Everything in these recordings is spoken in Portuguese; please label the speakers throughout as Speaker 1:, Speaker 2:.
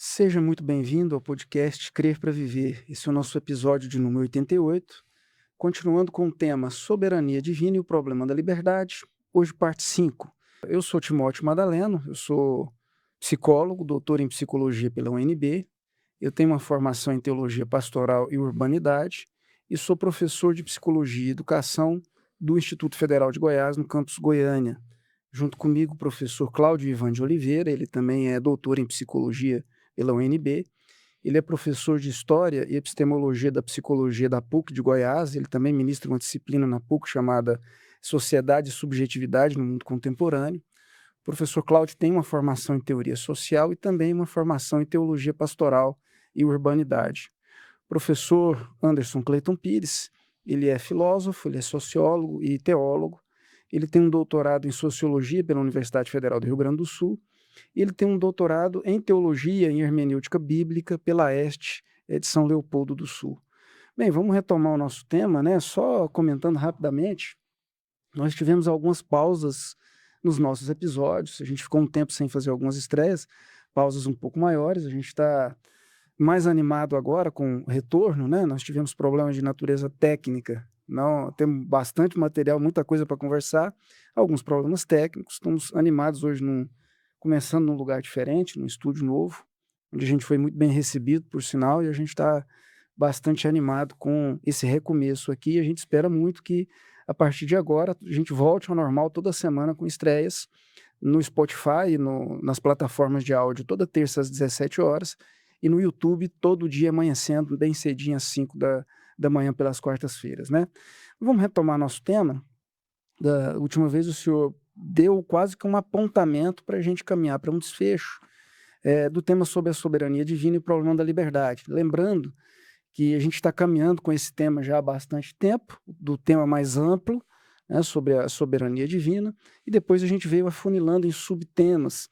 Speaker 1: Seja muito bem-vindo ao podcast Crer para Viver. Esse é o nosso episódio de número 88, continuando com o tema Soberania Divina e o Problema da Liberdade, hoje parte 5. Eu sou Timóteo Madaleno, eu sou psicólogo, doutor em psicologia pela UNB, eu tenho uma formação em teologia pastoral e urbanidade e sou professor de psicologia e educação do Instituto Federal de Goiás, no campus Goiânia. Junto comigo, o professor Cláudio Ivan de Oliveira, ele também é doutor em psicologia pela UNB, ele é professor de História e Epistemologia da Psicologia da PUC de Goiás, ele também ministra uma disciplina na PUC chamada Sociedade e Subjetividade no Mundo Contemporâneo. O professor Cláudio tem uma formação em Teoria Social e também uma formação em Teologia Pastoral e Urbanidade. O professor Anderson Clayton Pires, ele é filósofo, ele é sociólogo e teólogo, ele tem um doutorado em Sociologia pela Universidade Federal do Rio Grande do Sul. Ele tem um doutorado em Teologia e Hermenêutica Bíblica pela EST, de São Leopoldo do Sul. Bem, vamos retomar o nosso tema, né? Só comentando rapidamente, nós tivemos algumas pausas nos nossos episódios, a gente ficou um tempo sem fazer algumas estreias, pausas um pouco maiores, a gente está mais animado agora com o retorno, né? Nós tivemos problemas de natureza técnica, não temos bastante material, muita coisa para conversar, alguns problemas técnicos, estamos animados hoje começando num lugar diferente, num estúdio novo, onde a gente foi muito bem recebido, por sinal, e a gente está bastante animado com esse recomeço aqui. A gente espera muito que, a partir de agora, a gente volte ao normal toda semana com estreias no Spotify, nas plataformas de áudio, toda terça às 17 horas, e no YouTube, todo dia amanhecendo, bem cedinho, às 5 da manhã, pelas quartas-feiras, né? Vamos retomar nosso tema. Da última vez, o senhor deu quase que um apontamento para a gente caminhar para um desfecho do tema sobre a soberania divina e o problema da liberdade. Lembrando que a gente está caminhando com esse tema já há bastante tempo, do tema mais amplo, né, sobre a soberania divina, e depois a gente veio afunilando em subtemas.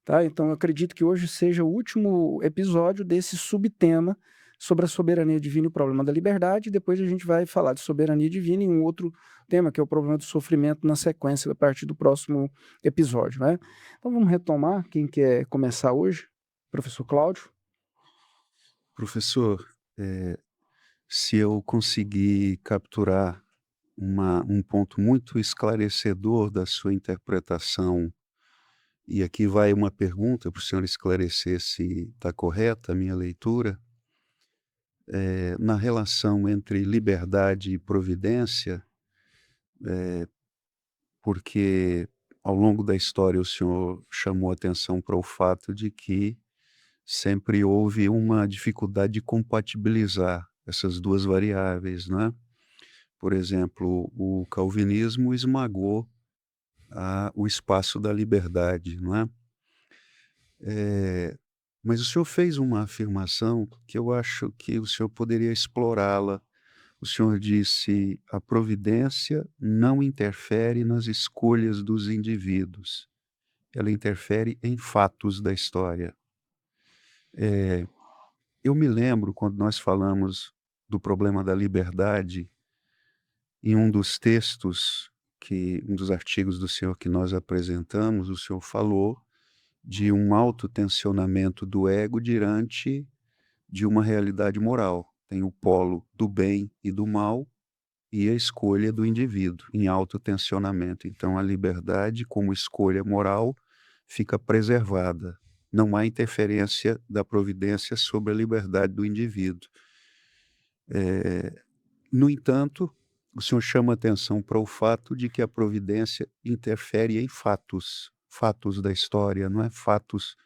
Speaker 1: Tá? Então, eu acredito que hoje seja o último episódio desse subtema sobre a soberania divina e o problema da liberdade, e depois a gente vai falar de soberania divina em um outro tema, que é o problema do sofrimento, na sequência, a partir do próximo episódio. Né? Então, vamos retomar. Quem quer começar hoje? Professor Cláudio?
Speaker 2: Professor, se eu conseguir capturar um ponto muito esclarecedor da sua interpretação, e aqui vai uma pergunta para o senhor esclarecer se está correta a minha leitura, na relação entre liberdade e providência, porque ao longo da história o senhor chamou atenção para o fato de que sempre houve uma dificuldade de compatibilizar essas duas variáveis, né? Por exemplo, o calvinismo esmagou o espaço da liberdade, não é? Mas o senhor fez uma afirmação que eu acho que o senhor poderia explorá-la. O senhor disse: "A providência não interfere nas escolhas dos indivíduos, ela interfere em fatos da história". Eu me lembro quando nós falamos do problema da liberdade, em um dos textos um dos artigos do senhor que nós apresentamos, o senhor falou de um autotensionamento do ego diante de uma realidade moral. Tem o polo do bem e do mal e a escolha do indivíduo em autotensionamento. Então a liberdade como escolha moral fica preservada. Não há interferência da providência sobre a liberdade do indivíduo. No entanto, o senhor chama atenção para o fato de que a providência interfere em fatos, fatos da história, não é? Fatos,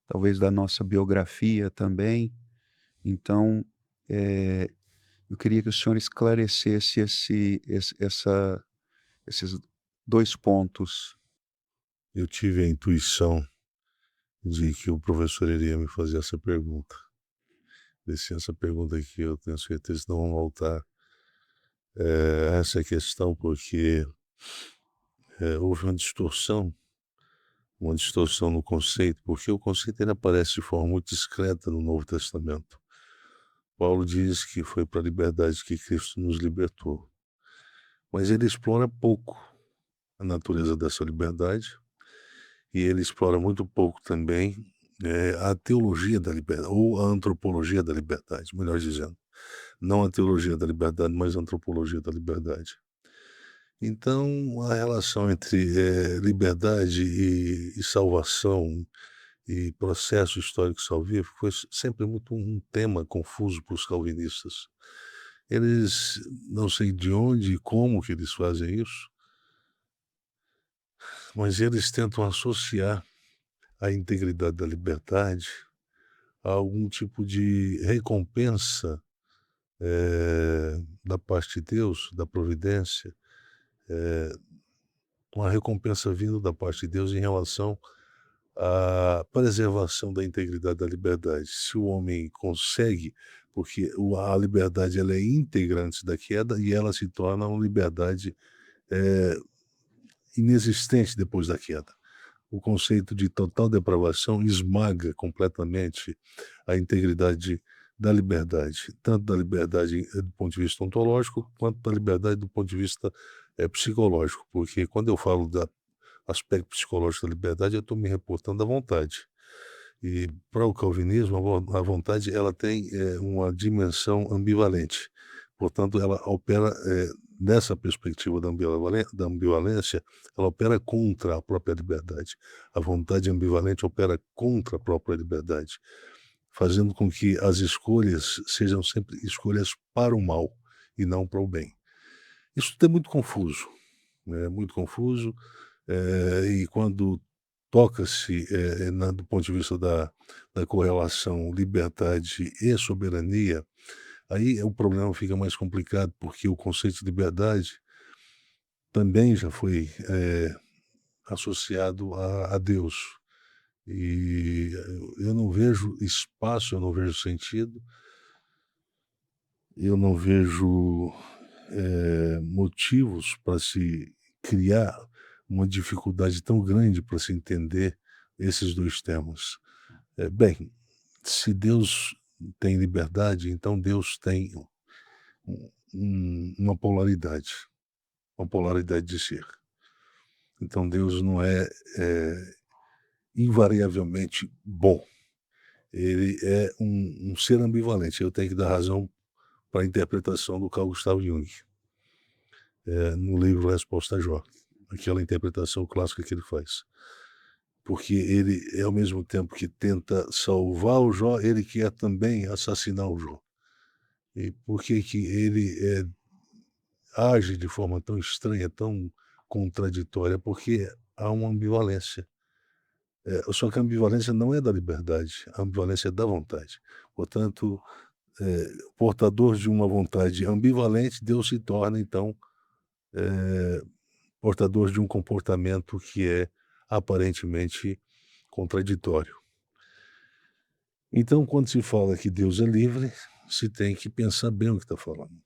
Speaker 2: talvez, da nossa biografia também. Então, eu queria que o senhor esclarecesse esses 2 pontos.
Speaker 3: Eu tive a intuição de que o professor iria me fazer essa pergunta. Essa pergunta aqui, eu tenho certeza que não vão voltar a essa questão, porque houve uma distorção no conceito, porque o conceito ainda aparece de forma muito discreta no Novo Testamento. Paulo diz que foi para a liberdade que Cristo nos libertou, mas ele explora pouco a natureza dessa liberdade, e ele explora muito pouco também a teologia da liberdade, ou a antropologia da liberdade, melhor dizendo. Não a teologia da liberdade, mas a antropologia da liberdade. Então, a relação entre liberdade e salvação e processo histórico salvífico foi sempre muito um tema confuso para os calvinistas. Eles, não sei de onde e como que eles fazem isso, mas eles tentam associar a integridade da liberdade a algum tipo de recompensa da parte de Deus, da providência, uma recompensa vindo da parte de Deus em relação à preservação da integridade da liberdade. Se o homem consegue, porque a liberdade ela é íntegra antes da queda e ela se torna uma liberdade inexistente depois da queda. O conceito de total depravação esmaga completamente a integridade da liberdade, tanto da liberdade do ponto de vista ontológico, quanto da liberdade do ponto de vista psicológico, porque quando eu falo do aspecto psicológico da liberdade, eu estou me reportando à vontade. E para o calvinismo, a vontade ela tem uma dimensão ambivalente. Portanto, ela opera, nessa perspectiva da ambivalência, ela opera contra a própria liberdade. A vontade ambivalente opera contra a própria liberdade, fazendo com que as escolhas sejam sempre escolhas para o mal e não para o bem. Isso é muito confuso, né? Muito confuso, e quando toca-se do ponto de vista da correlação liberdade e soberania, aí o problema fica mais complicado, porque o conceito de liberdade também já foi associado a Deus. E eu não vejo espaço, eu não vejo sentido, eu não vejo motivos para se criar uma dificuldade tão grande para se entender esses dois temas. Bem, se Deus tem liberdade, então Deus tem uma polaridade de ser. Então Deus não é invariavelmente bom. Ele é um ser ambivalente. Eu tenho que dar razão para a interpretação do Carl Gustav Jung, no livro Resposta a Jó, aquela interpretação clássica que ele faz. Porque ele, ao mesmo tempo que tenta salvar o Jó, ele quer também assassinar o Jó. E por que ele age de forma tão estranha, tão contraditória? Porque há uma ambivalência. Só que a ambivalência não é da liberdade, a ambivalência é da vontade. Portanto, portador de uma vontade ambivalente, Deus se torna, então, portador de um comportamento que é aparentemente contraditório. Então, quando se fala que Deus é livre, se tem que pensar bem o que está falando.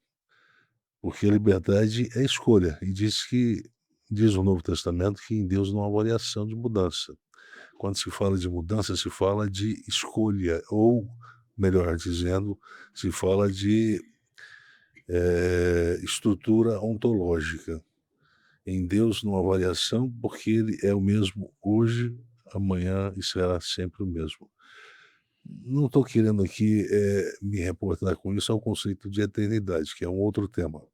Speaker 3: Porque a liberdade é escolha, e diz o Novo Testamento que em Deus não há variação de mudança. Quando se fala de mudança, se fala de escolha, ou, melhor dizendo, se fala de estrutura ontológica. Em Deus não há variação, porque Ele é o mesmo hoje, amanhã e será sempre o mesmo. Não estou querendo aqui me reportar com isso ao conceito de eternidade, que é um outro tema.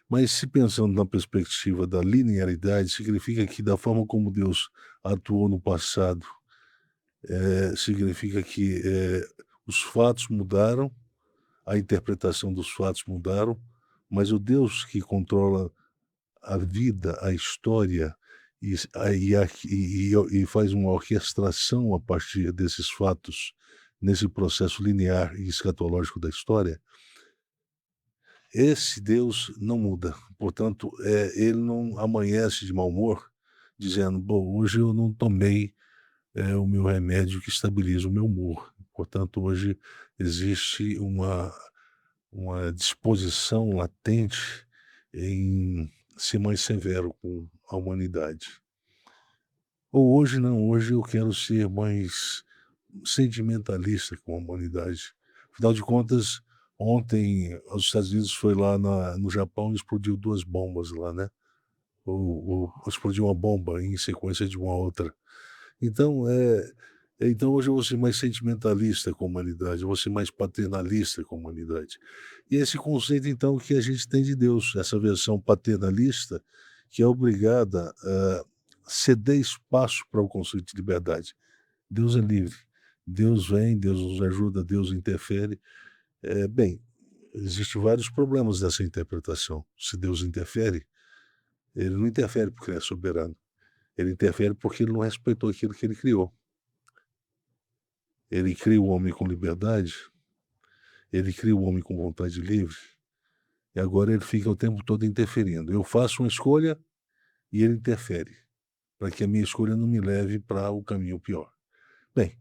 Speaker 3: Mas se pensando na perspectiva da linearidade, significa que da forma como Deus atuou no passado, significa que os fatos mudaram, a interpretação dos fatos mudaram, mas o Deus que controla a vida, a história e faz uma orquestração a partir desses fatos, nesse processo linear e escatológico da história, esse Deus não muda. Portanto, ele não amanhece de mau humor, dizendo, bom, hoje eu não tomei o meu remédio que estabiliza o meu humor. Portanto, hoje existe uma disposição latente em ser mais severo com a humanidade. Ou hoje não, hoje eu quero ser mais sentimentalista com a humanidade. Afinal de contas, ontem os Estados Unidos foi lá no Japão e explodiu 2 bombas lá, né? Ou explodiu uma bomba em sequência de uma outra. Então, Então hoje eu vou ser mais sentimentalista com a humanidade, eu vou ser mais paternalista com a humanidade. E esse conceito então que a gente tem de Deus, essa versão paternalista, que é obrigada a ceder espaço para o conceito de liberdade. Deus é livre, Deus vem, Deus nos ajuda, Deus interfere. Bem, existem vários problemas dessa interpretação. Se Deus interfere, ele não interfere porque ele é soberano, ele interfere porque ele não respeitou aquilo que ele criou. Ele cria o homem com liberdade, ele cria o homem com vontade livre, e agora ele fica o tempo todo interferindo. Eu faço uma escolha e ele interfere, para que a minha escolha não me leve para o caminho pior. Bem,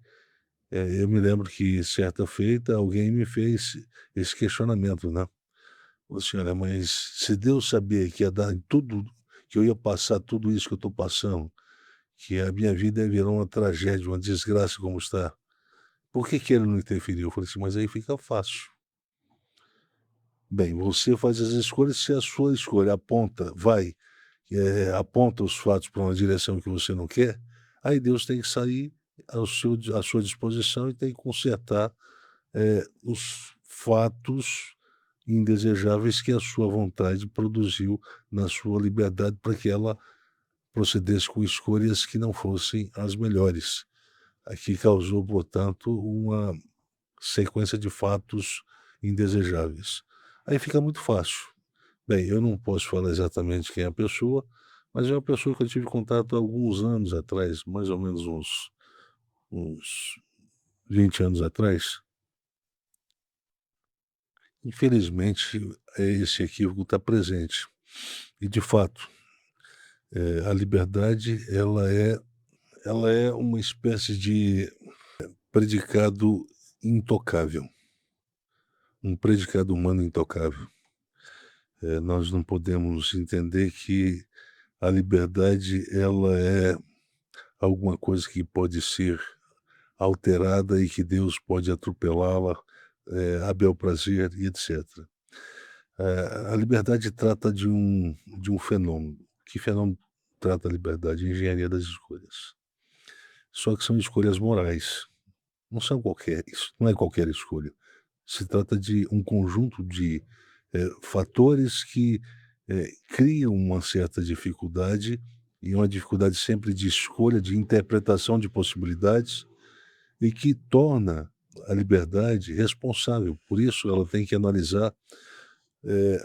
Speaker 3: eu me lembro que certa feita alguém me fez esse questionamento, né? Falou assim: "Olha, mas se Deus sabia que ia dar em tudo, que eu ia passar tudo isso que eu estou passando, que a minha vida ia virar uma tragédia, uma desgraça como está, por que que ele não interferiu?" Eu falei assim: "Mas aí fica fácil. Bem, você faz as escolhas, se a sua escolha aponta os fatos para uma direção que você não quer, aí Deus tem que sair à sua disposição e tem que consertar, os fatos indesejáveis que a sua vontade produziu na sua liberdade para que ela procedesse com escolhas que não fossem as melhores, a que causou, portanto, uma sequência de fatos indesejáveis." Aí fica muito fácil. Bem, eu não posso falar exatamente quem é a pessoa, mas é uma pessoa que eu tive contato há alguns anos atrás, mais ou menos uns 20 anos atrás. Infelizmente, esse equívoco está presente. E de fato, a liberdade ela é uma espécie de predicado intocável, um predicado humano intocável. Nós não podemos entender que a liberdade ela é alguma coisa que pode ser alterada e que Deus pode atropelá-la, a bel prazer e etcétera. A liberdade trata de um fenômeno. Que fenômeno trata a liberdade? A engenharia das escolhas. Só que são escolhas morais, não é qualquer escolha. Se trata de um conjunto de, fatores que, criam uma certa dificuldade, e uma dificuldade sempre de escolha, de interpretação de possibilidades, e que torna a liberdade responsável. Por isso ela tem que analisar,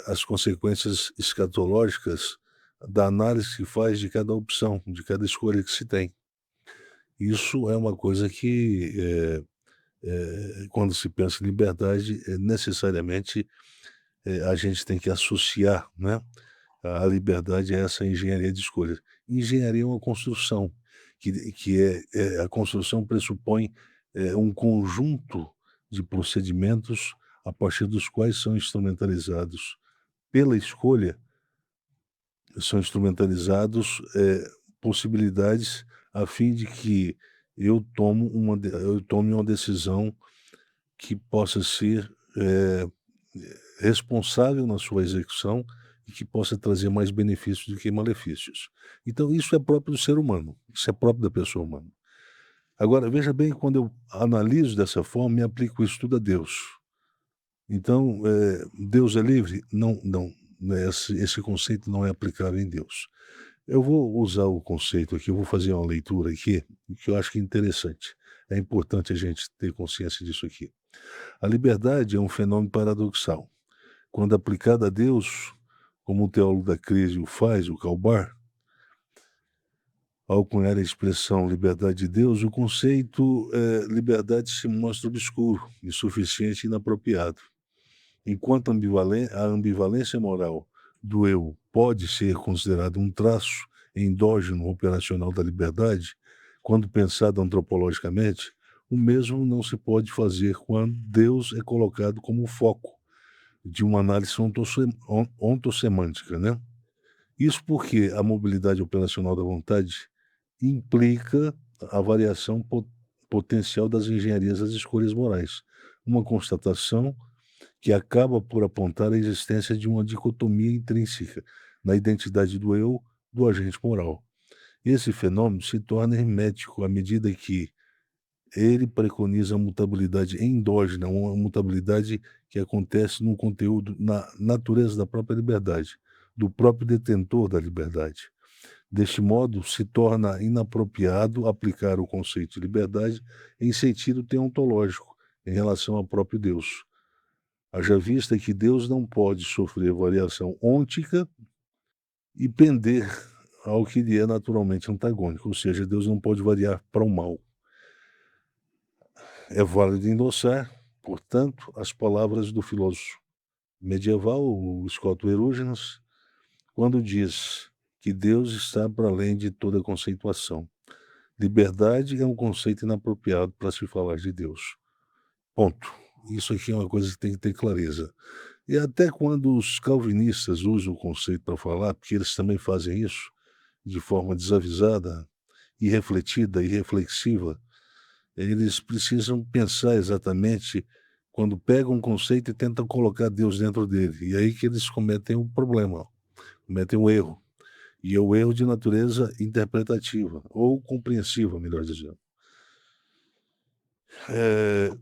Speaker 3: as consequências escatológicas da análise que faz de cada opção, de cada escolha que se tem. Isso é uma coisa que, quando se pensa em liberdade, necessariamente, a gente tem que associar, né, a liberdade a essa engenharia de escolha. Engenharia é uma construção, a construção pressupõe, um conjunto de procedimentos a partir dos quais são instrumentalizados pela escolha, são instrumentalizados, possibilidades a fim de que eu tome uma decisão que possa ser, responsável na sua execução e que possa trazer mais benefícios do que malefícios. Então isso é próprio do ser humano, isso é próprio da pessoa humana. Agora veja bem, quando eu analiso dessa forma e aplico isso tudo a Deus. Então, Deus é livre? Não, não, né, esse conceito não é aplicável em Deus. Eu vou usar o conceito aqui, eu vou fazer uma leitura aqui, que eu acho que é interessante. É importante a gente ter consciência disso aqui. A liberdade é um fenômeno paradoxal. Quando aplicada a Deus, como o teólogo da crise o faz, o Kalbar, ao cunhar a expressão liberdade de Deus, o conceito liberdade se mostra obscuro, insuficiente e inapropriado. Enquanto a ambivalência moral do eu pode ser considerada um traço endógeno operacional da liberdade, quando pensado antropologicamente, o mesmo não se pode fazer quando Deus é colocado como foco de uma análise ontossemântica, né? Isso porque a mobilidade operacional da vontade implica a variação potencial das engenharias das escolhas morais, uma constatação que acaba por apontar a existência de uma dicotomia intrínseca na identidade do eu do agente moral. Esse fenômeno se torna hermético à medida que ele preconiza a mutabilidade endógena, uma mutabilidade que acontece no conteúdo, na natureza da própria liberdade, do próprio detentor da liberdade. Deste modo, se torna inapropriado aplicar o conceito de liberdade em sentido teontológico, em relação ao próprio Deus. Haja vista que Deus não pode sofrer variação ôntica e pender ao que lhe é naturalmente antagônico, ou seja, Deus não pode variar para o mal. É válido endossar, portanto, as palavras do filósofo medieval, o Scott Erugenos, quando diz que Deus está para além de toda conceituação. Liberdade é um conceito inapropriado para se falar de Deus. Ponto. Isso aqui é uma coisa que tem que ter clareza. E até quando os calvinistas usam o conceito para falar, porque eles também fazem isso de forma desavisada, irrefletida, irreflexiva, eles precisam pensar exatamente quando pegam um conceito e tentam colocar Deus dentro dele. E aí que eles cometem um problema, cometem um erro. E é o erro de natureza interpretativa, ou compreensiva, melhor dizendo.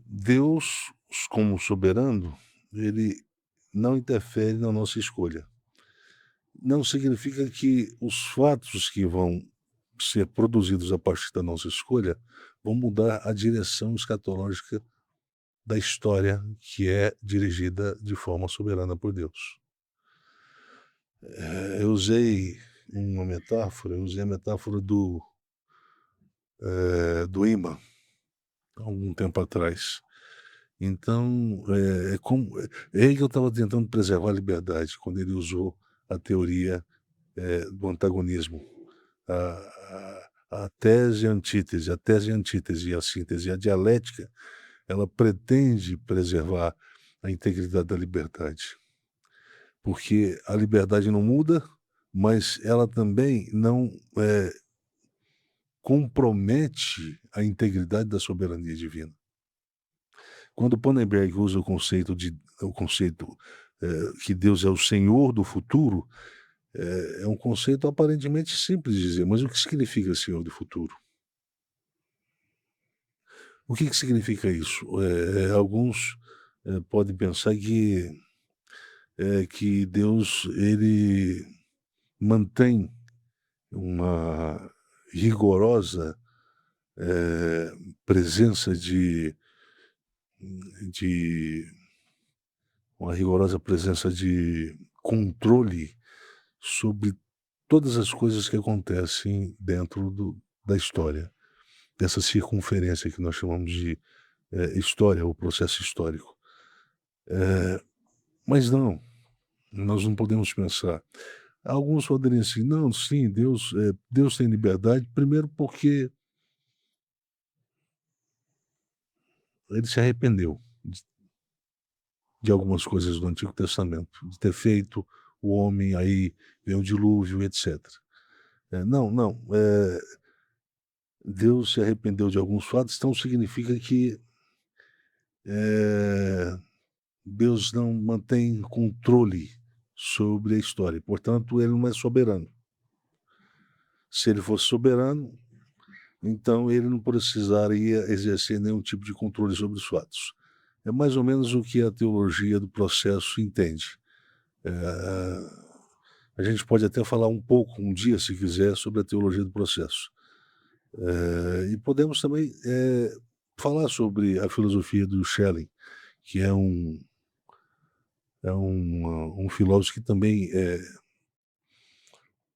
Speaker 3: Deus, como soberano, ele não interfere na nossa escolha. Não significa que os fatos que vão ser produzidos a partir da nossa escolha vão mudar a direção escatológica da história, que é dirigida de forma soberana por Deus. Eu usei eu usei a metáfora do imã, há algum tempo atrás. Então, Hegel estava tentando preservar a liberdade quando ele usou a teoria do antagonismo, a tese e a antítese, e a síntese. A dialética, ela pretende preservar a integridade da liberdade, porque a liberdade não muda, mas ela também não compromete a integridade da soberania divina. Quando Pannenberg usa o conceito que Deus é o Senhor do futuro, é um conceito aparentemente simples de dizer, mas o que significa Senhor do futuro? O que significa isso? Alguns podem pensar que Deus ele mantém uma rigorosa presença de uma rigorosa presença de controle sobre todas as coisas que acontecem dentro da história, dessa circunferência que nós chamamos de história, o processo histórico. Mas não, nós não podemos pensar. Alguns poderiam assim, não, sim, Deus tem liberdade, primeiro porque ele se arrependeu de algumas coisas do Antigo Testamento, de ter feito o homem, aí veio o dilúvio, etc. Não, Deus se arrependeu de alguns fatos, então significa que Deus não mantém controle sobre a história, portanto ele não é soberano. Se ele fosse soberano, então ele não precisaria exercer nenhum tipo de controle sobre os fatos. É mais ou menos o que a teologia do processo entende. A gente pode até falar um pouco, um dia, se quiser, sobre a teologia do processo. E podemos também falar sobre a filosofia do Schelling, que é um filósofo que também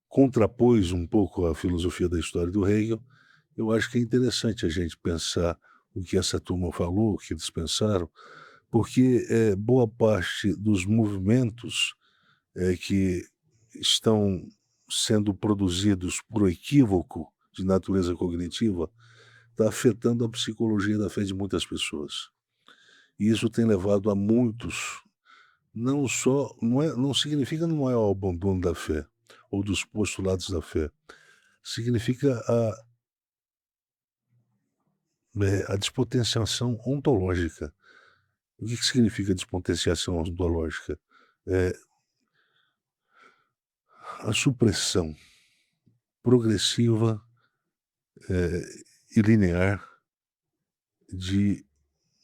Speaker 3: contrapôs um pouco a filosofia da história do Hegel. Eu acho que é interessante a gente pensar o que essa turma falou, o que eles pensaram, porque boa parte dos movimentos que estão sendo produzidos por equívoco de natureza cognitiva está afetando a psicologia da fé de muitas pessoas. E isso tem levado a muitos, não significa não é o abandono da fé ou dos postulados da fé, significa a despotenciação ontológica. O que significa despotenciação ontológica? A supressão progressiva e linear de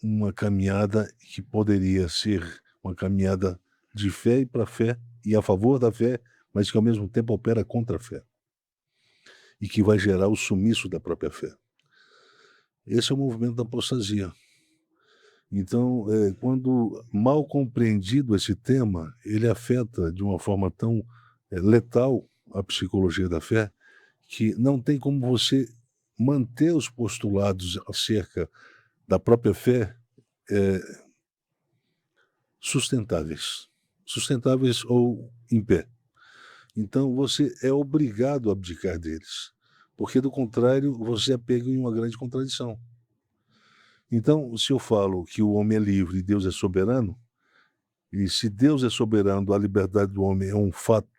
Speaker 3: uma caminhada que poderia ser uma caminhada de fé e para fé e a favor da fé, mas que ao mesmo tempo opera contra a fé e que vai gerar o sumiço da própria fé. Esse é o movimento da apostasia. Então, quando mal compreendido esse tema, ele afeta de uma forma tão letal a psicologia da fé, que não tem como você manter os postulados acerca da própria fé sustentáveis ou em pé. Então, você é obrigado a abdicar deles, porque, do contrário, você é pego em uma grande contradição. Então, se eu falo que o homem é livre e Deus é soberano, e se Deus é soberano, a liberdade do homem é um fato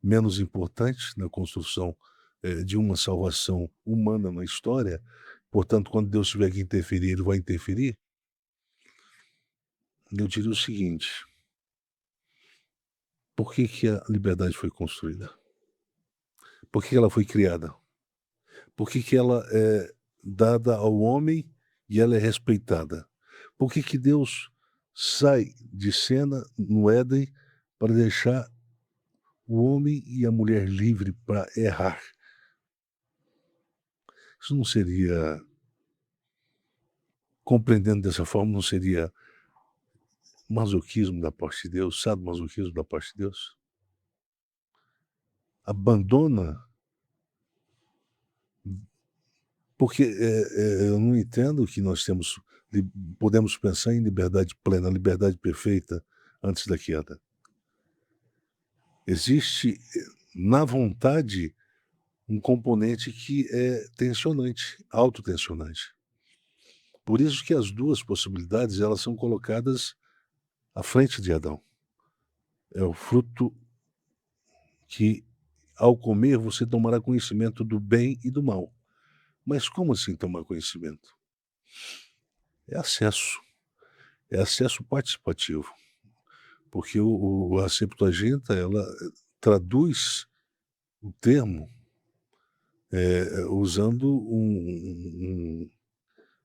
Speaker 3: menos importante na construção de uma salvação humana na história, portanto, quando Deus tiver que interferir, ele vai interferir, eu diria o seguinte: por que que a liberdade foi construída? Por que ela foi criada? Por que que ela é dada ao homem e ela é respeitada? Por que que Deus sai de cena no Éden para deixar o homem e a mulher livre para errar? Isso não seria, compreendendo dessa forma, não seria masoquismo da parte de Deus, sadomasoquismo da parte de Deus? Abandona, porque eu não entendo que nós podemos pensar em liberdade plena, liberdade perfeita antes da queda. Existe na vontade um componente que é tensionante, autotensionante. Por isso que as duas possibilidades elas são colocadas à frente de Adão. É o fruto que, ao comer, você tomará conhecimento do bem e do mal. Mas como assim tomar conhecimento? É acesso participativo, porque a Septuaginta, ela traduz o termo usando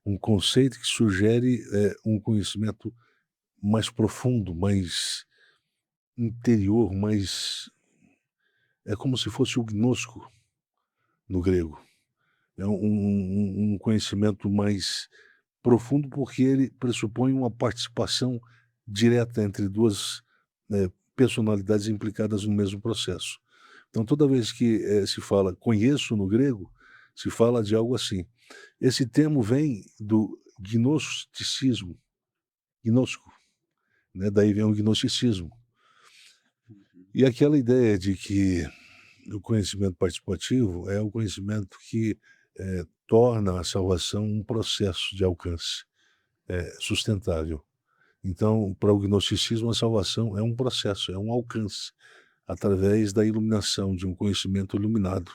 Speaker 3: um conceito que sugere um conhecimento mais profundo, mais interior, mais... É como se fosse o gnosco no grego. É um conhecimento mais profundo porque ele pressupõe uma participação direta entre duas personalidades implicadas no mesmo processo. Então, toda vez que se fala conheço no grego, se fala de algo assim. Esse termo vem do gnosticismo, gnosco, né? Daí vem o gnosticismo. E aquela ideia de que o conhecimento participativo é o conhecimento que torna a salvação um processo de alcance sustentável. Então, para o gnosticismo, a salvação é um processo, é um alcance, através da iluminação, de um conhecimento iluminado.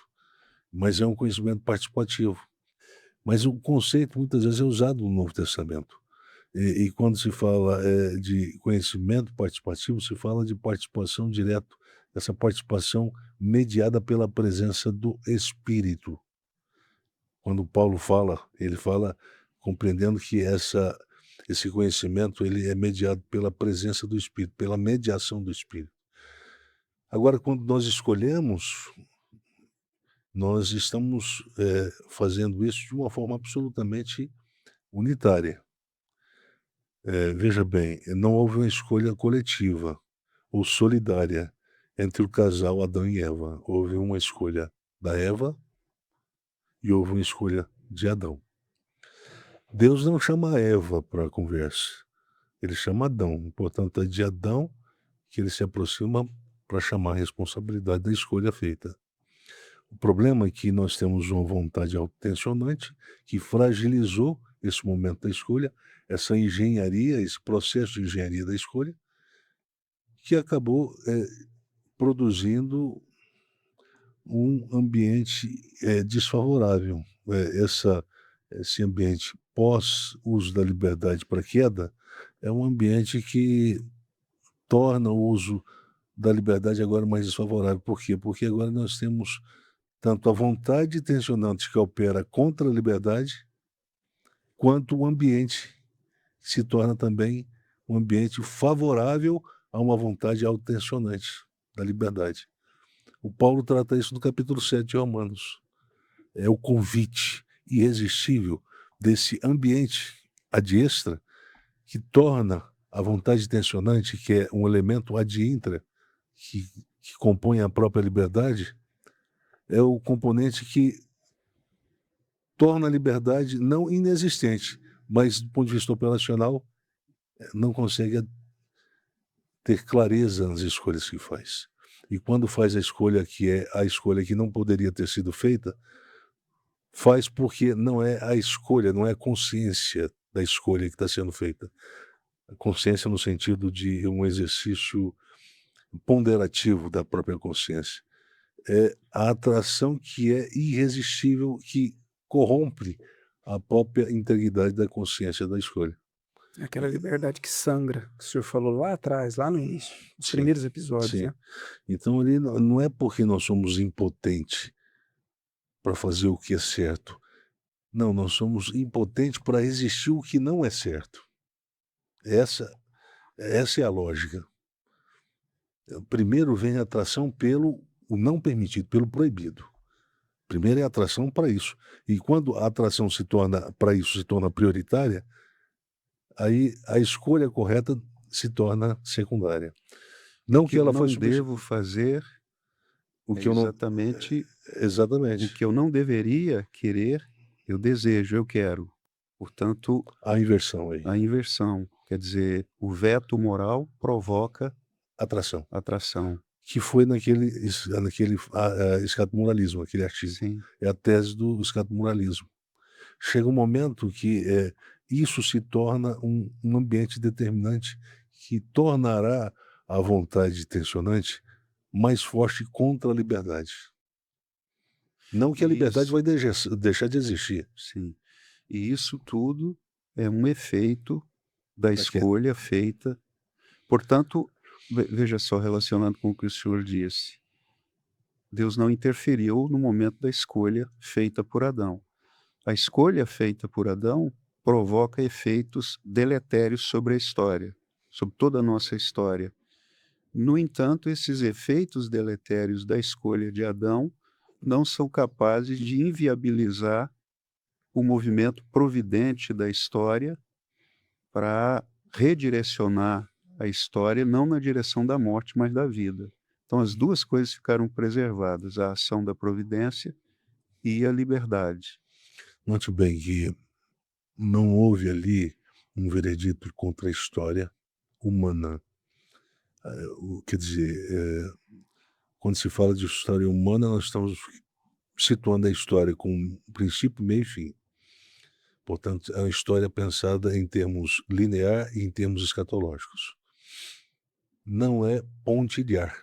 Speaker 3: Mas é um conhecimento participativo. Mas o conceito muitas vezes é usado no Novo Testamento. E quando se fala de conhecimento participativo, se fala de participação direta, essa participação mediada pela presença do Espírito. Quando Paulo fala, ele fala compreendendo que esse conhecimento ele é mediado pela presença do Espírito, pela mediação do Espírito. Agora, quando nós escolhemos, nós estamos fazendo isso de uma forma absolutamente unitária. Veja bem, não houve uma escolha coletiva ou solidária entre o casal Adão e Eva. Houve uma escolha da Eva e houve uma escolha de Adão. Deus não chama a Eva para a conversa, ele chama Adão. Portanto, é de Adão que ele se aproxima para chamar a responsabilidade da escolha feita. O problema é que nós temos uma vontade autotensionante que fragilizou esse momento da escolha, essa engenharia, esse processo de engenharia da escolha, que acabou produzindo um ambiente desfavorável. Esse ambiente pós-uso da liberdade para queda é um ambiente que torna o uso da liberdade agora mais desfavorável. Por quê? Porque agora nós temos tanto a vontade tensionante que opera contra a liberdade, quanto o ambiente se torna também um ambiente favorável a uma vontade autotensionante da liberdade. O Paulo trata isso no capítulo 7 de Romanos. É o convite irresistível desse ambiente ad extra que torna a vontade tensionante, que é um elemento ad intra, que compõe a própria liberdade, é o componente que torna a liberdade não inexistente, mas do ponto de vista operacional não consegue ter clareza nas escolhas que faz. E quando faz a escolha que é a escolha que não poderia ter sido feita, faz porque não é a escolha, não é a consciência da escolha que está sendo feita. A consciência no sentido de um exercício ponderativo da própria consciência. É a atração que é irresistível, que corrompe a própria integridade da consciência da escolha.
Speaker 1: Aquela liberdade que sangra, que o senhor falou lá atrás, lá no início, nos
Speaker 3: Sim,
Speaker 1: primeiros episódios,
Speaker 3: sim.
Speaker 1: né?
Speaker 3: Então ali não é porque nós somos impotentes para fazer o que é certo. Não, nós somos impotentes para resistir o que não é certo. Essa é a lógica. Primeiro vem a atração pelo o não permitido, pelo proibido. Primeiro é a atração para isso. E quando a atração se torna prioritária, aí a escolha correta se torna secundária. Não que
Speaker 2: eu
Speaker 3: ela
Speaker 2: não
Speaker 3: foi
Speaker 2: devo fazer
Speaker 3: o
Speaker 2: é
Speaker 3: que eu não
Speaker 2: exatamente o
Speaker 3: exatamente.
Speaker 2: que eu não deveria querer, eu desejo, eu quero. Portanto,
Speaker 3: A inversão aí,
Speaker 2: a inversão, quer dizer, o veto moral provoca
Speaker 3: atração.
Speaker 2: atração.
Speaker 3: Que foi naquele escatomoralismo, aquele artigo.
Speaker 2: Sim.
Speaker 3: É a tese do escatomoralismo. Chega um momento que isso se torna um ambiente determinante que tornará a vontade tensionante mais forte contra a liberdade. Não que a liberdade
Speaker 2: Isso.
Speaker 3: vai deixar de existir.
Speaker 2: Sim. E isso tudo é um efeito da
Speaker 3: queda.
Speaker 2: escolha feita. Portanto, veja só, relacionando com o que o senhor disse, Deus não interferiu no momento da escolha feita por Adão. A escolha feita por Adão provoca efeitos deletérios sobre a história, sobre toda a nossa história. No entanto, esses efeitos deletérios da escolha de Adão não são capazes de inviabilizar o movimento providente da história para redirecionar a história não na direção da morte, mas da vida. Então, as duas coisas ficaram preservadas, a ação da providência e a liberdade.
Speaker 3: Note bem que não houve ali um veredito contra a história humana. Quer dizer, quando se fala de história humana, nós estamos situando a história com princípio, meio e fim. Portanto, é uma história pensada em termos linear e em termos escatológicos. Não é pontilhar.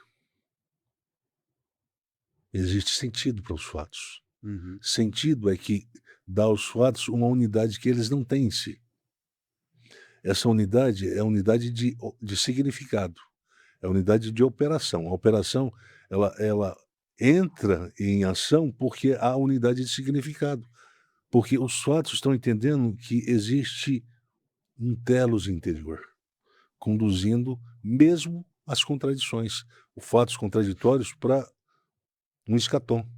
Speaker 3: Existe sentido para os fatos.
Speaker 2: Uhum.
Speaker 3: Sentido é que dá aos fatos uma unidade que eles não têm em si. Essa unidade é a unidade de significado, é a unidade de operação. A operação ela entra em ação porque há unidade de significado, porque os fatos estão entendendo que existe um telos interior, conduzindo mesmo as contradições, os fatos contraditórios para um escatom.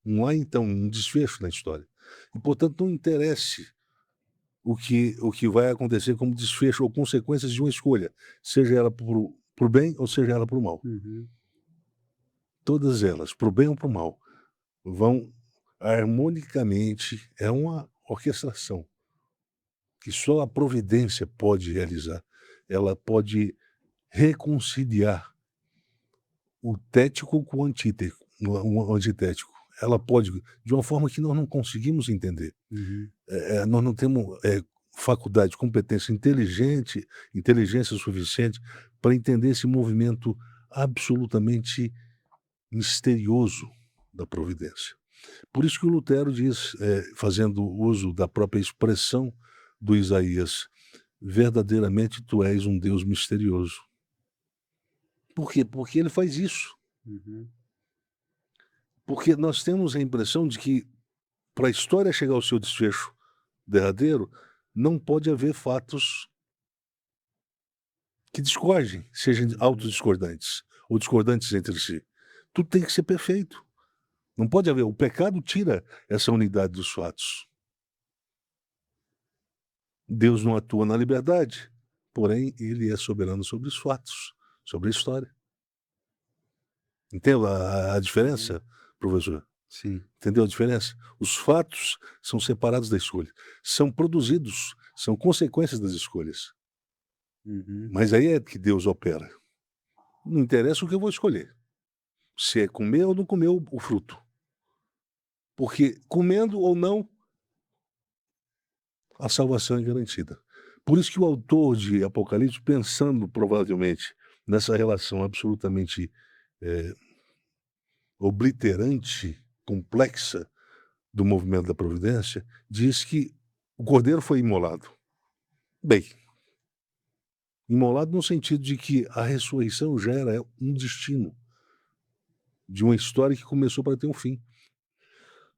Speaker 3: Não há, então, um desfecho na história. E, portanto, não interesse o que vai acontecer como desfecho ou consequências de uma escolha, seja ela para o bem ou seja ela para o mal.
Speaker 2: Uhum.
Speaker 3: Todas elas, para o bem ou para o mal, vão harmonicamente, é uma orquestração que só a providência pode realizar. Ela pode reconciliar o tético com o antitético. Ela pode, de uma forma que nós não conseguimos entender.
Speaker 2: Uhum.
Speaker 3: Nós não temos faculdade, competência, inteligência suficiente para entender esse movimento absolutamente misterioso da providência. Por isso que o Lutero diz, fazendo uso da própria expressão do Isaías, verdadeiramente tu és um Deus misterioso. Por quê? Porque ele faz isso.
Speaker 2: Uhum.
Speaker 3: Porque nós temos a impressão de que para a história chegar ao seu desfecho derradeiro, não pode haver fatos que discordem, sejam autodiscordantes ou discordantes entre si. Tudo tem que ser perfeito. Não pode haver. O pecado tira essa unidade dos fatos. Deus não atua na liberdade, porém, ele é soberano sobre os fatos, sobre a história. Entendeu a diferença, professor?
Speaker 2: Sim.
Speaker 3: Entendeu a diferença? Os fatos são separados da escolha. São produzidos, são consequências das escolhas.
Speaker 2: Uhum.
Speaker 3: Mas aí é que Deus opera. Não interessa o que eu vou escolher. Se é comer ou não comer o fruto. Porque comendo ou não, a salvação é garantida. Por isso que o autor de Apocalipse, pensando provavelmente nessa relação absolutamente obliterante, complexa do movimento da providência, diz que o cordeiro foi imolado. Bem, imolado no sentido de que a ressurreição já era um destino de uma história que começou para ter um fim.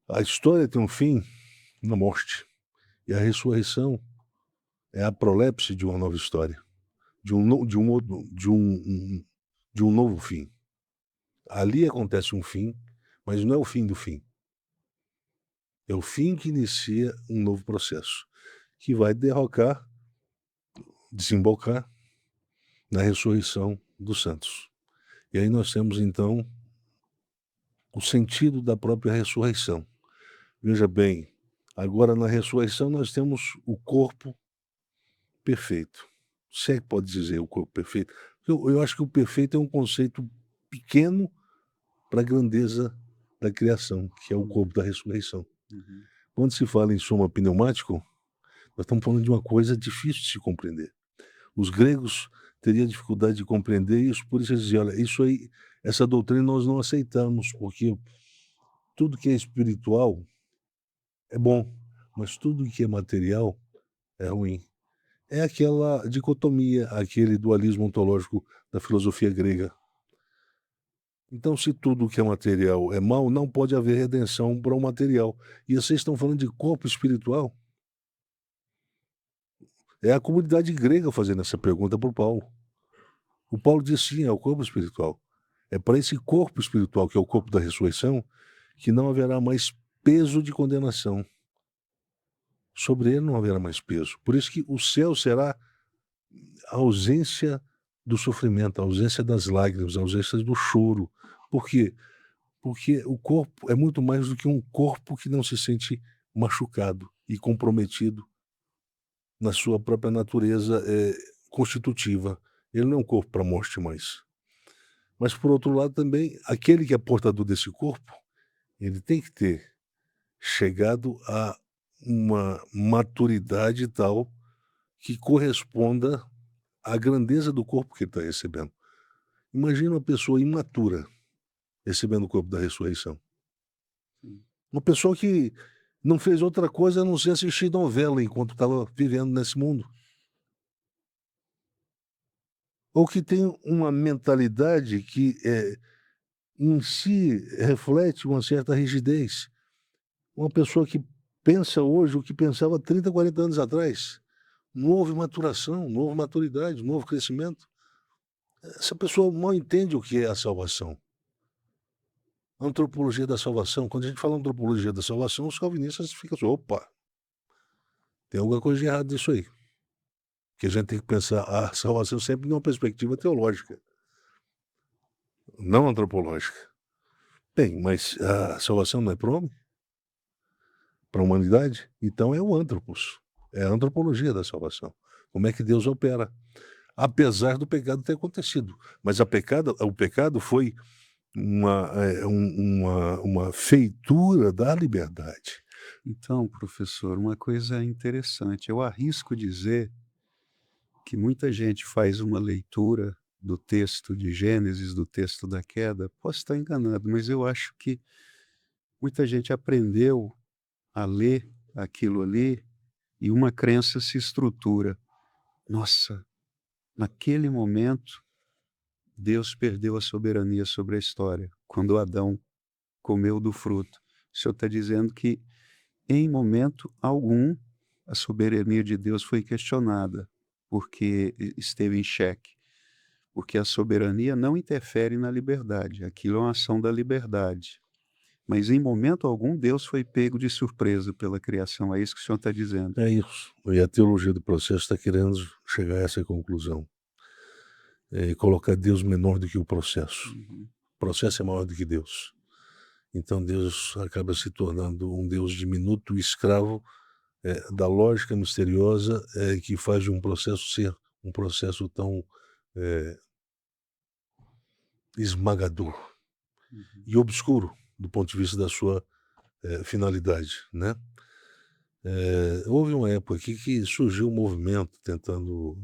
Speaker 3: A história tem um fim na morte. E a ressurreição é a prolepse de uma nova história, de um novo fim. Ali acontece um fim, mas não é o fim do fim. É o fim que inicia um novo processo, que vai desembocar na ressurreição dos santos. E aí nós temos, então, o sentido da própria ressurreição. Veja bem, agora na ressurreição nós temos o corpo perfeito. Se é que pode dizer o corpo perfeito? Eu acho que o perfeito é um conceito pequeno para a grandeza da criação, que é o corpo da ressurreição.
Speaker 2: Uhum.
Speaker 3: Quando se fala em soma pneumático, nós estamos falando de uma coisa difícil de se compreender. Os gregos teriam dificuldade de compreender isso, por isso eles diziam, olha, isso aí, essa doutrina nós não aceitamos, porque tudo que é espiritual é bom, mas tudo que é material é ruim. É aquela dicotomia, aquele dualismo ontológico da filosofia grega. Então, se tudo que é material é mal, não pode haver redenção para o material. E vocês estão falando de corpo espiritual? É a comunidade grega fazendo essa pergunta para o Paulo. O Paulo diz sim, é o corpo espiritual. É para esse corpo espiritual, que é o corpo da ressurreição, que não haverá mais peso de condenação. Sobre ele não haverá mais peso. Por isso que o céu será a ausência do sofrimento, a ausência das lágrimas, a ausência do choro. Por quê? Porque o corpo é muito mais do que um corpo que não se sente machucado e comprometido na sua própria natureza constitutiva. Ele não é um corpo para a morte mais. Mas, por outro lado, também, aquele que é portador desse corpo, ele tem que ter chegado a uma maturidade tal que corresponda à grandeza do corpo que ele está recebendo. Imagina uma pessoa imatura recebendo o corpo da ressurreição. Uma pessoa que não fez outra coisa a não ser assistir novela enquanto estava vivendo nesse mundo. Ou que tem uma mentalidade que em si reflete uma certa rigidez. Uma pessoa que pensa hoje o que pensava 30, 40 anos atrás. Não houve maturação, não houve maturidade, não houve crescimento. Essa pessoa mal entende o que é a salvação. A antropologia da salvação, quando a gente fala antropologia da salvação, os calvinistas ficam assim, opa, tem alguma coisa de errado nisso aí. Que a gente tem que pensar a salvação sempre numa perspectiva teológica, não antropológica. Bem, mas a salvação não é para o homem? Para a humanidade? Então é o antropos, é a antropologia da salvação. Como é que Deus opera? Apesar do pecado ter acontecido. Mas o pecado foi uma feitura da liberdade.
Speaker 2: Então, professor, uma coisa interessante, eu arrisco dizer que muita gente faz uma leitura do texto de Gênesis, do texto da queda, posso estar enganado, mas eu acho que muita gente aprendeu a ler aquilo ali e uma crença se estrutura. Nossa, naquele momento, Deus perdeu a soberania sobre a história, quando Adão comeu do fruto. O senhor está dizendo que, em momento algum, a soberania de Deus foi questionada, porque esteve em xeque. Porque a soberania não interfere na liberdade, aquilo é uma ação da liberdade. Mas em momento algum Deus foi pego de surpresa pela criação, é isso que o senhor está dizendo.
Speaker 3: É isso. E a teologia do processo está querendo chegar a essa conclusão. E colocar Deus menor do que o processo.
Speaker 2: Uhum.
Speaker 3: O processo é maior do que Deus. Então Deus acaba se tornando um Deus diminuto, escravo da lógica misteriosa que faz de um processo ser um processo tão esmagador
Speaker 2: Uhum.
Speaker 3: e obscuro do ponto de vista da sua finalidade, né? Houve uma época aqui que surgiu um movimento tentando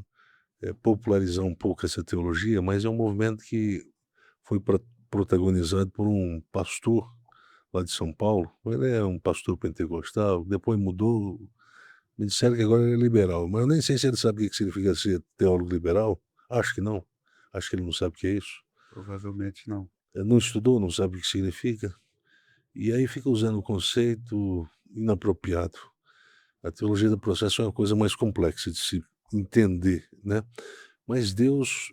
Speaker 3: popularizar um pouco essa teologia, mas é um movimento que foi protagonizado por um pastor lá de São Paulo. Ele é um pastor pentecostal, depois mudou. Me disseram que agora ele é liberal, mas eu nem sei se ele sabe o que significa ser teólogo liberal. Acho que não. Acho que ele não sabe o que é isso.
Speaker 2: Provavelmente não.
Speaker 3: Ele não estudou, não sabe o que significa. E aí fica usando o conceito inapropriado. A teologia do processo é uma coisa mais complexa de se entender, né? Mas Deus,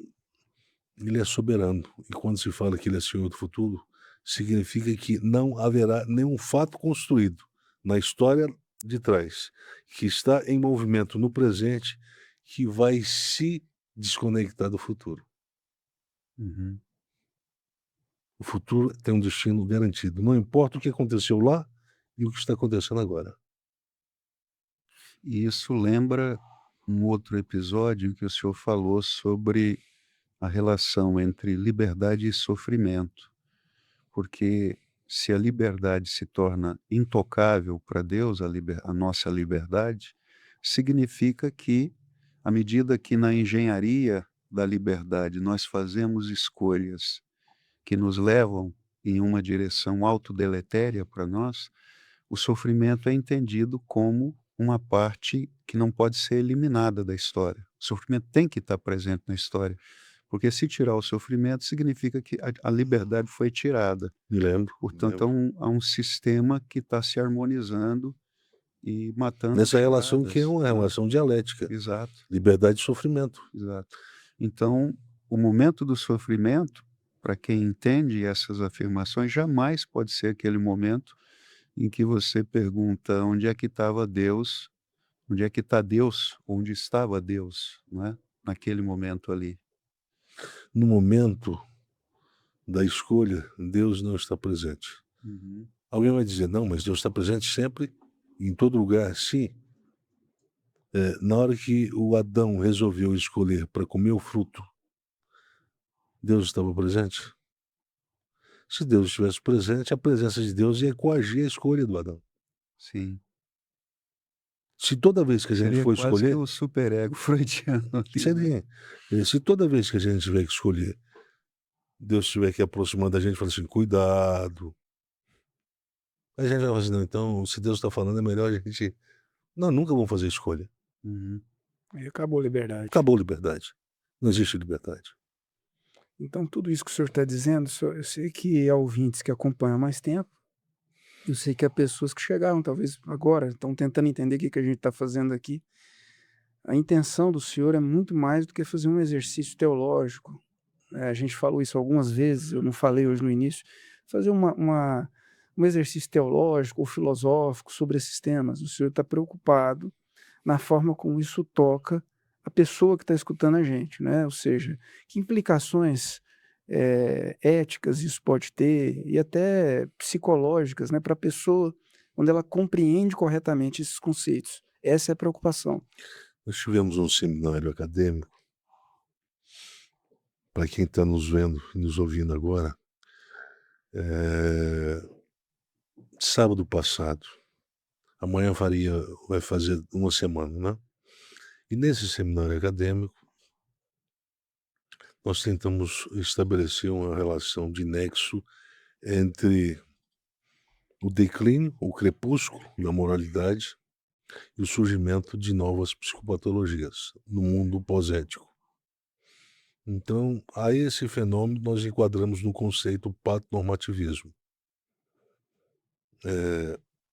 Speaker 3: ele é soberano. E quando se fala que ele é Senhor do futuro, significa que não haverá nenhum fato construído na história de trás, que está em movimento no presente, que vai se desconectar do futuro.
Speaker 2: Uhum.
Speaker 3: O futuro tem um destino garantido. Não importa o que aconteceu lá e o que está acontecendo agora.
Speaker 2: E isso lembra um outro episódio em que o senhor falou sobre a relação entre liberdade e sofrimento. Porque se a liberdade se torna intocável para Deus, a nossa liberdade, significa que, à medida que na engenharia da liberdade nós fazemos escolhas que nos levam em uma direção autodeletéria para nós, o sofrimento é entendido como uma parte que não pode ser eliminada da história. O sofrimento tem que estar presente na história, porque se tirar o sofrimento significa que a liberdade foi tirada.
Speaker 3: Me lembro.
Speaker 2: Portanto, há um sistema que está se harmonizando e matando
Speaker 3: Nessa
Speaker 2: as
Speaker 3: relação que é
Speaker 2: charadas,
Speaker 3: uma
Speaker 2: né?
Speaker 3: relação dialética.
Speaker 2: Exato,
Speaker 3: Liberdade e sofrimento.
Speaker 2: exato. Então, o momento do sofrimento, para quem entende essas afirmações, jamais pode ser aquele momento em que você pergunta onde é que estava Deus, onde é que está Deus, onde estava Deus, né? Naquele momento ali.
Speaker 3: No momento da escolha, Deus não está presente.
Speaker 2: Uhum.
Speaker 3: Alguém vai dizer, não, mas Deus está presente sempre, em todo lugar. Sim. Na hora que o Adão resolveu escolher para comer o fruto, Deus estava presente? Se Deus estivesse presente, a presença de Deus ia coagir a escolha do Adão.
Speaker 2: Sim.
Speaker 3: Se toda vez que a gente
Speaker 2: Seria
Speaker 3: for
Speaker 2: quase que
Speaker 3: escolher,
Speaker 2: o superego freudiano ali, né?
Speaker 3: seria, se toda vez que a gente tiver que escolher, Deus estiver aqui aproximando da gente e falar assim, cuidado. A gente vai falar assim, não, então, se Deus está falando, é melhor a gente... Não, nunca vamos fazer escolha.
Speaker 2: Uhum.
Speaker 1: Aí acabou a liberdade.
Speaker 3: Acabou a liberdade. Não existe liberdade.
Speaker 1: Então, tudo isso que o senhor está dizendo, eu sei que há ouvintes que acompanham há mais tempo, eu sei que há pessoas que chegaram, talvez agora, estão tentando entender o que a gente está fazendo aqui. A intenção do senhor é muito mais do que fazer um exercício teológico. A gente falou isso algumas vezes, eu não falei hoje no início, fazer um exercício teológico ou filosófico sobre esses temas. O senhor está preocupado na forma como isso toca a pessoa que está escutando a gente, né? Ou seja, que implicações éticas isso pode ter e até psicológicas, né, para a pessoa, quando ela compreende corretamente esses conceitos. Essa é a preocupação.
Speaker 3: Nós tivemos um seminário acadêmico, para quem está nos vendo e nos ouvindo agora, sábado passado. Amanhã vai fazer uma semana, né? E nesse seminário acadêmico, nós tentamos estabelecer uma relação de nexo entre o declínio, o crepúsculo da moralidade e o surgimento de novas psicopatologias no mundo pós-ético. Então, a esse fenômeno nós enquadramos no conceito pato-normativismo.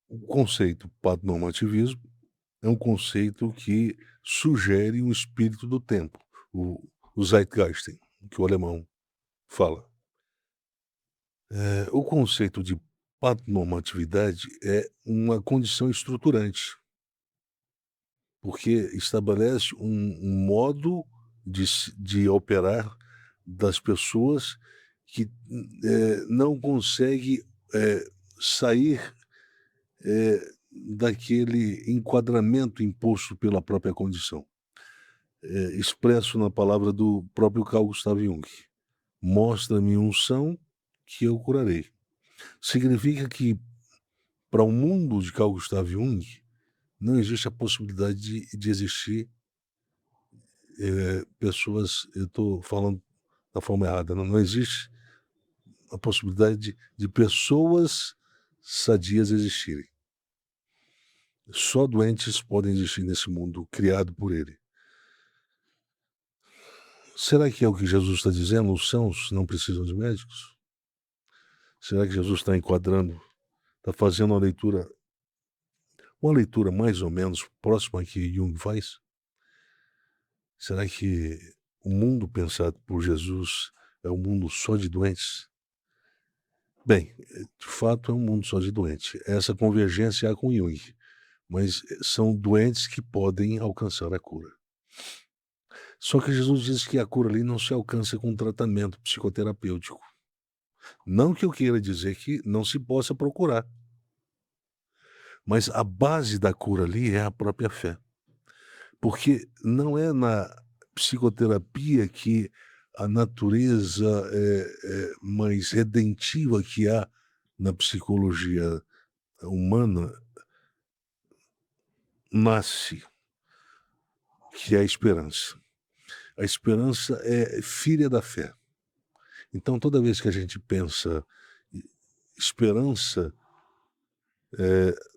Speaker 3: O conceito pato-normativismo é um conceito que sugere um espírito do tempo, o Zeitgeist, que o alemão fala. O conceito de panormatividade é uma condição estruturante, porque estabelece um modo de operar das pessoas que não consegue sair daquele enquadramento imposto pela própria condição. Expresso na palavra do próprio Carl Gustav Jung: mostra-me um são que eu curarei. Significa que, para o mundo de Carl Gustav Jung, não existe a possibilidade de existir pessoas, eu estou falando da forma errada, não existe a possibilidade de pessoas sadias existirem. Só doentes podem existir nesse mundo criado por ele. Será que é o que Jesus está dizendo? Os sãos não precisam de médicos? Será que Jesus está enquadrando, está fazendo uma leitura mais ou menos próxima que Jung faz? Será que o mundo pensado por Jesus é um mundo só de doentes? Bem, de fato é um mundo só de doentes. Essa convergência há com Jung, mas são doentes que podem alcançar a cura. Só que Jesus diz que a cura ali não se alcança com tratamento psicoterapêutico. Não que eu queira dizer que não se possa procurar, mas a base da cura ali é a própria fé. Porque não é na psicoterapia que a natureza mais redentiva que há na psicologia humana nasce, que é a esperança. A esperança é filha da fé. Então, toda vez que a gente pensa esperança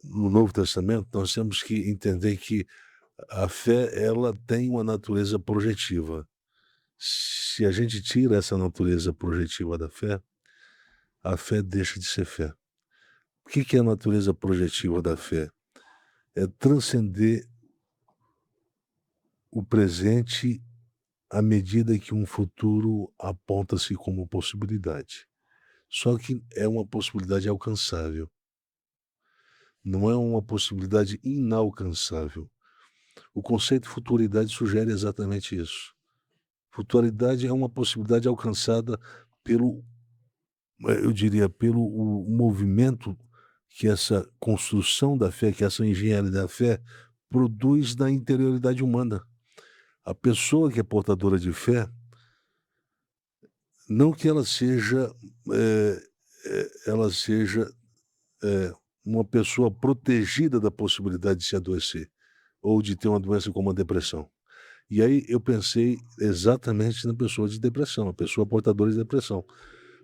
Speaker 3: no Novo Testamento, nós temos que entender que a fé, ela tem uma natureza projetiva. Se a gente tira essa natureza projetiva da fé, a fé deixa de ser fé. O que é a natureza projetiva da fé? É transcender o presente à medida que um futuro aponta-se como possibilidade. Só que é uma possibilidade alcançável. Não é uma possibilidade inalcançável. O conceito de futuridade sugere exatamente isso. Futuridade é uma possibilidade alcançada pelo, eu diria, pelo o movimento que essa construção da fé, que essa engenharia da fé produz na interioridade humana. A pessoa que é portadora de fé, não que ela seja uma pessoa protegida da possibilidade de se adoecer ou de ter uma doença como a depressão. E aí eu pensei exatamente na pessoa de depressão, a pessoa portadora de depressão.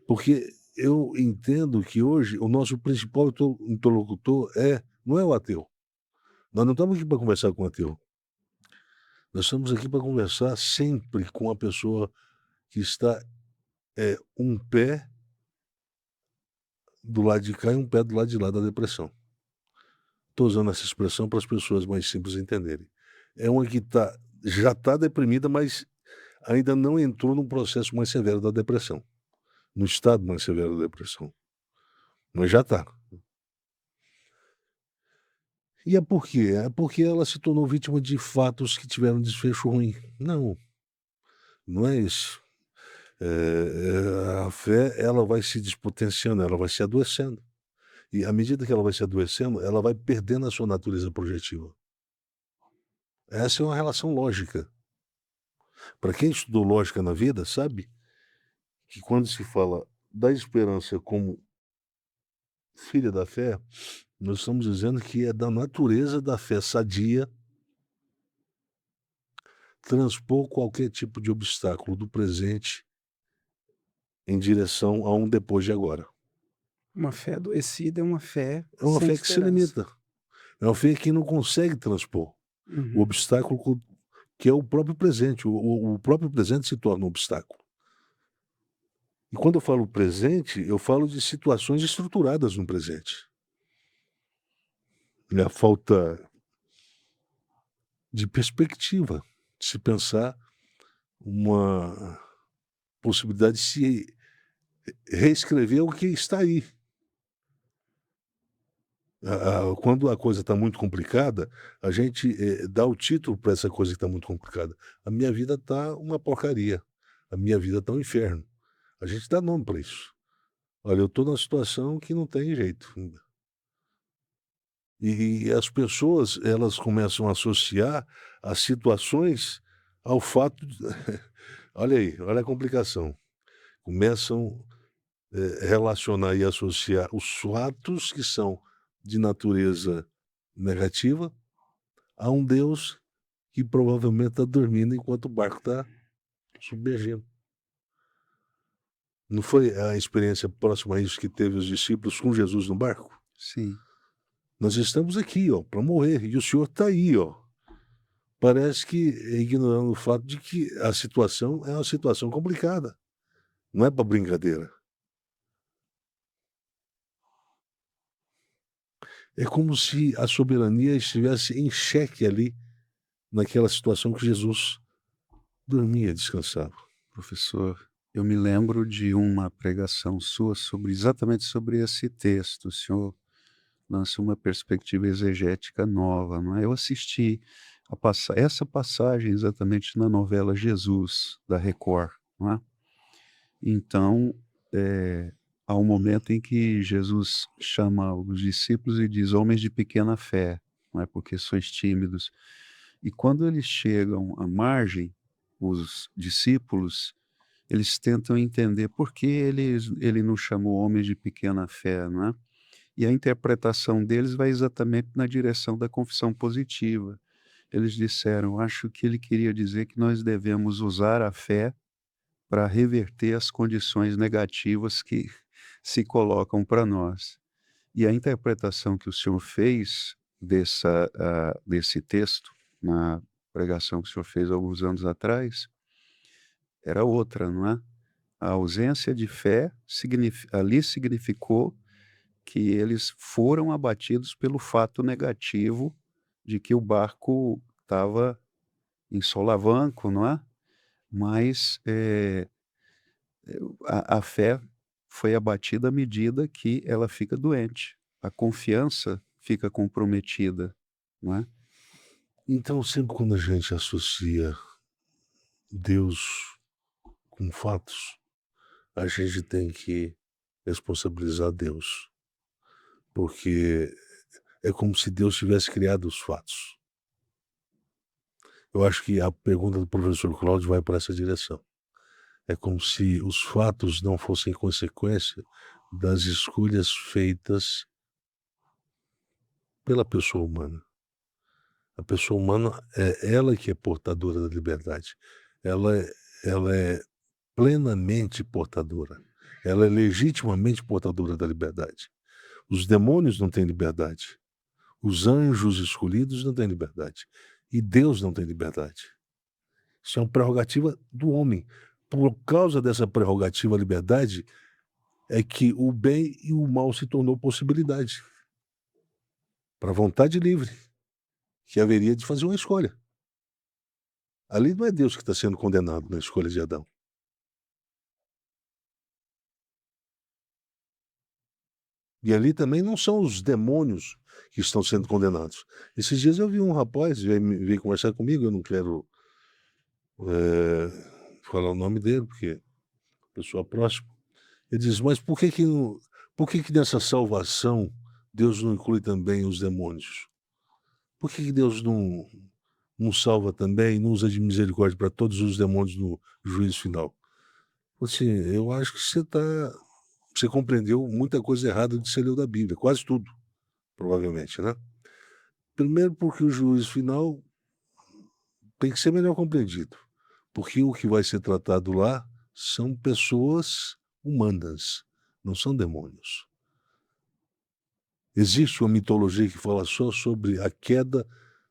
Speaker 3: Porque eu entendo que hoje o nosso principal interlocutor não é o ateu. Nós não estamos aqui para conversar com o ateu. Nós estamos aqui para conversar sempre com a pessoa que está um pé do lado de cá e um pé do lado de lá da depressão. Estou usando essa expressão para as pessoas mais simples entenderem. É uma que já está deprimida, mas ainda não entrou num processo mais severo da depressão, no estado mais severo da depressão, mas já está. E é por quê? É porque ela se tornou vítima de fatos que tiveram desfecho ruim. Não é isso. A fé, ela vai se despotenciando, ela vai se adoecendo. E à medida que ela vai se adoecendo, ela vai perdendo a sua natureza projetiva. Essa é uma relação lógica. Para quem estudou lógica na vida, sabe que quando se fala da esperança como filha da fé, nós estamos dizendo que é da natureza da fé sadia transpor qualquer tipo de obstáculo do presente em direção a um depois de agora.
Speaker 1: Uma fé adoecida é uma fé
Speaker 3: É uma
Speaker 1: sem
Speaker 3: fé que se
Speaker 1: esperança.
Speaker 3: limita. É uma fé que não consegue transpor o obstáculo que é o próprio presente. O próprio presente se torna um obstáculo. E quando eu falo presente, eu falo de situações estruturadas no presente. A falta de perspectiva, de se pensar uma possibilidade de se reescrever o que está aí. Quando a coisa está muito complicada, a gente, dá o título para essa coisa que está muito complicada. A minha vida está uma porcaria, a minha vida está um inferno. A gente dá nome para isso. Olha, eu estou numa situação que não tem jeito. E as pessoas, elas começam a associar as situações ao fato de olha aí, olha a complicação. Começam, relacionar e associar os fatos que são de natureza negativa a um Deus que provavelmente está dormindo enquanto o barco está submergindo. Não foi a experiência próxima a isso que teve os discípulos com Jesus no barco?
Speaker 2: Sim.
Speaker 3: Nós estamos aqui, ó, para morrer, e o Senhor está aí, ó. Parece que ignorando o fato de que a situação é uma situação complicada, não é para brincadeira. É como se a soberania estivesse em xeque ali, naquela situação que Jesus dormia, descansava.
Speaker 2: Professor, eu me lembro de uma pregação sua sobre exatamente sobre esse texto. O senhor lança uma perspectiva exegética nova, não é? Eu assisti essa passagem exatamente na novela Jesus, da Record, não é? Então, há um momento em que Jesus chama os discípulos e diz: "Homens de pequena fé", não é? Porque sois tímidos. E quando eles chegam à margem, os discípulos, eles tentam entender por que ele não chamou homens de pequena fé, não é? E a interpretação deles vai exatamente na direção da confissão positiva. Eles disseram: "Acho que ele queria dizer que nós devemos usar a fé para reverter as condições negativas que se colocam para nós". E a interpretação que o senhor fez desse texto, na pregação que o senhor fez alguns anos atrás, era outra, não é? A ausência de fé ali significou que eles foram abatidos pelo fato negativo de que o barco estava em solavanco, não é? Mas, a fé foi abatida à medida que ela fica doente. A confiança fica comprometida, não é?
Speaker 3: Então, sempre quando a gente associa Deus com fatos, a gente tem que responsabilizar Deus, porque é como se Deus tivesse criado os fatos. Eu acho que a pergunta do professor Cláudio vai para essa direção. É como se os fatos não fossem consequência das escolhas feitas pela pessoa humana. A pessoa humana é ela que é portadora da liberdade. Ela é plenamente portadora. Ela é legitimamente portadora da liberdade. Os demônios não têm liberdade. Os anjos escolhidos não têm liberdade. E Deus não tem liberdade. Isso é uma prerrogativa do homem. Por causa dessa prerrogativa liberdade, é que o bem e o mal se tornou possibilidade. Para a vontade livre, que haveria de fazer uma escolha. Ali não é Deus que está sendo condenado na escolha de Adão. E ali também não são os demônios que estão sendo condenados. Esses dias eu vi um rapaz, veio conversar comigo, eu não quero falar o nome dele, porque é pessoa próxima. Ele diz, mas por que nessa salvação Deus não inclui também os demônios? Por que Deus não salva também, não usa de misericórdia para todos os demônios no juízo final? Assim, eu acho que você compreendeu muita coisa errada do que você leu da Bíblia, quase tudo, provavelmente, né? Primeiro porque o juízo final tem que ser melhor compreendido, porque o que vai ser tratado lá são pessoas humanas, não são demônios. Existe uma mitologia que fala só sobre a queda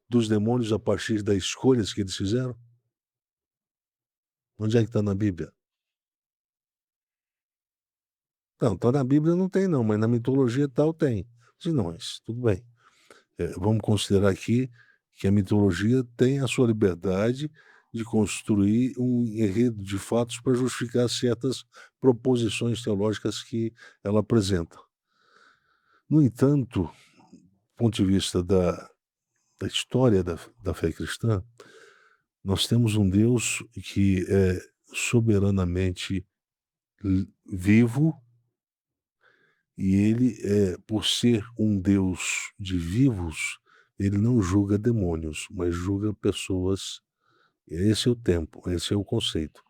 Speaker 3: dos demônios a partir das escolhas que eles fizeram? Onde é que está na Bíblia? Não, está na Bíblia não tem não, mas na mitologia tal tem. Se não, mas tudo bem. Vamos considerar aqui que a mitologia tem a sua liberdade de construir um enredo de fatos para justificar certas proposições teológicas que ela apresenta. No entanto, do ponto de vista da história da fé cristã, nós temos um Deus que é soberanamente vivo, e ele, por ser um Deus de vivos, ele não julga demônios, mas julga pessoas. Esse é o tempo, esse é o conceito.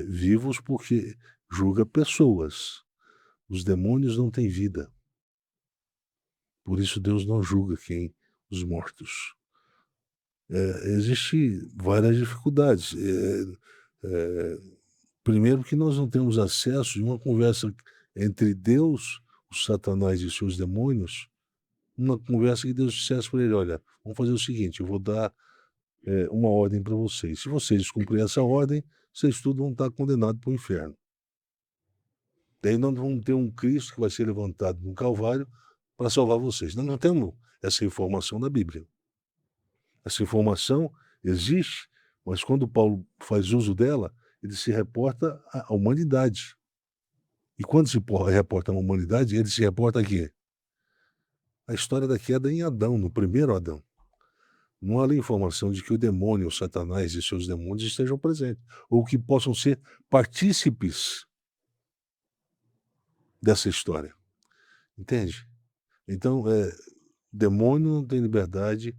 Speaker 3: Vivos porque julga pessoas. Os demônios não têm vida. Por isso Deus não julga os mortos. Existem várias dificuldades. Primeiro que nós não temos acesso a uma conversa entre Deus, o Satanás e seus demônios, uma conversa que Deus dissesse para ele: olha, vamos fazer o seguinte, eu vou dar uma ordem para vocês. Se vocês descumprirem essa ordem, vocês todos vão estar condenados para o inferno. Daí nós vamos ter um Cristo que vai ser levantado no Calvário para salvar vocês. Nós não temos essa informação na Bíblia. Essa informação existe, mas quando Paulo faz uso dela, ele se reporta à humanidade. E quando se reporta à humanidade, ele se reporta a quê? A história da queda em Adão, no primeiro Adão. Não há ali informação de que o demônio, o Satanás e seus demônios estejam presentes, ou que possam ser partícipes dessa história. Entende? Então, demônio não tem liberdade,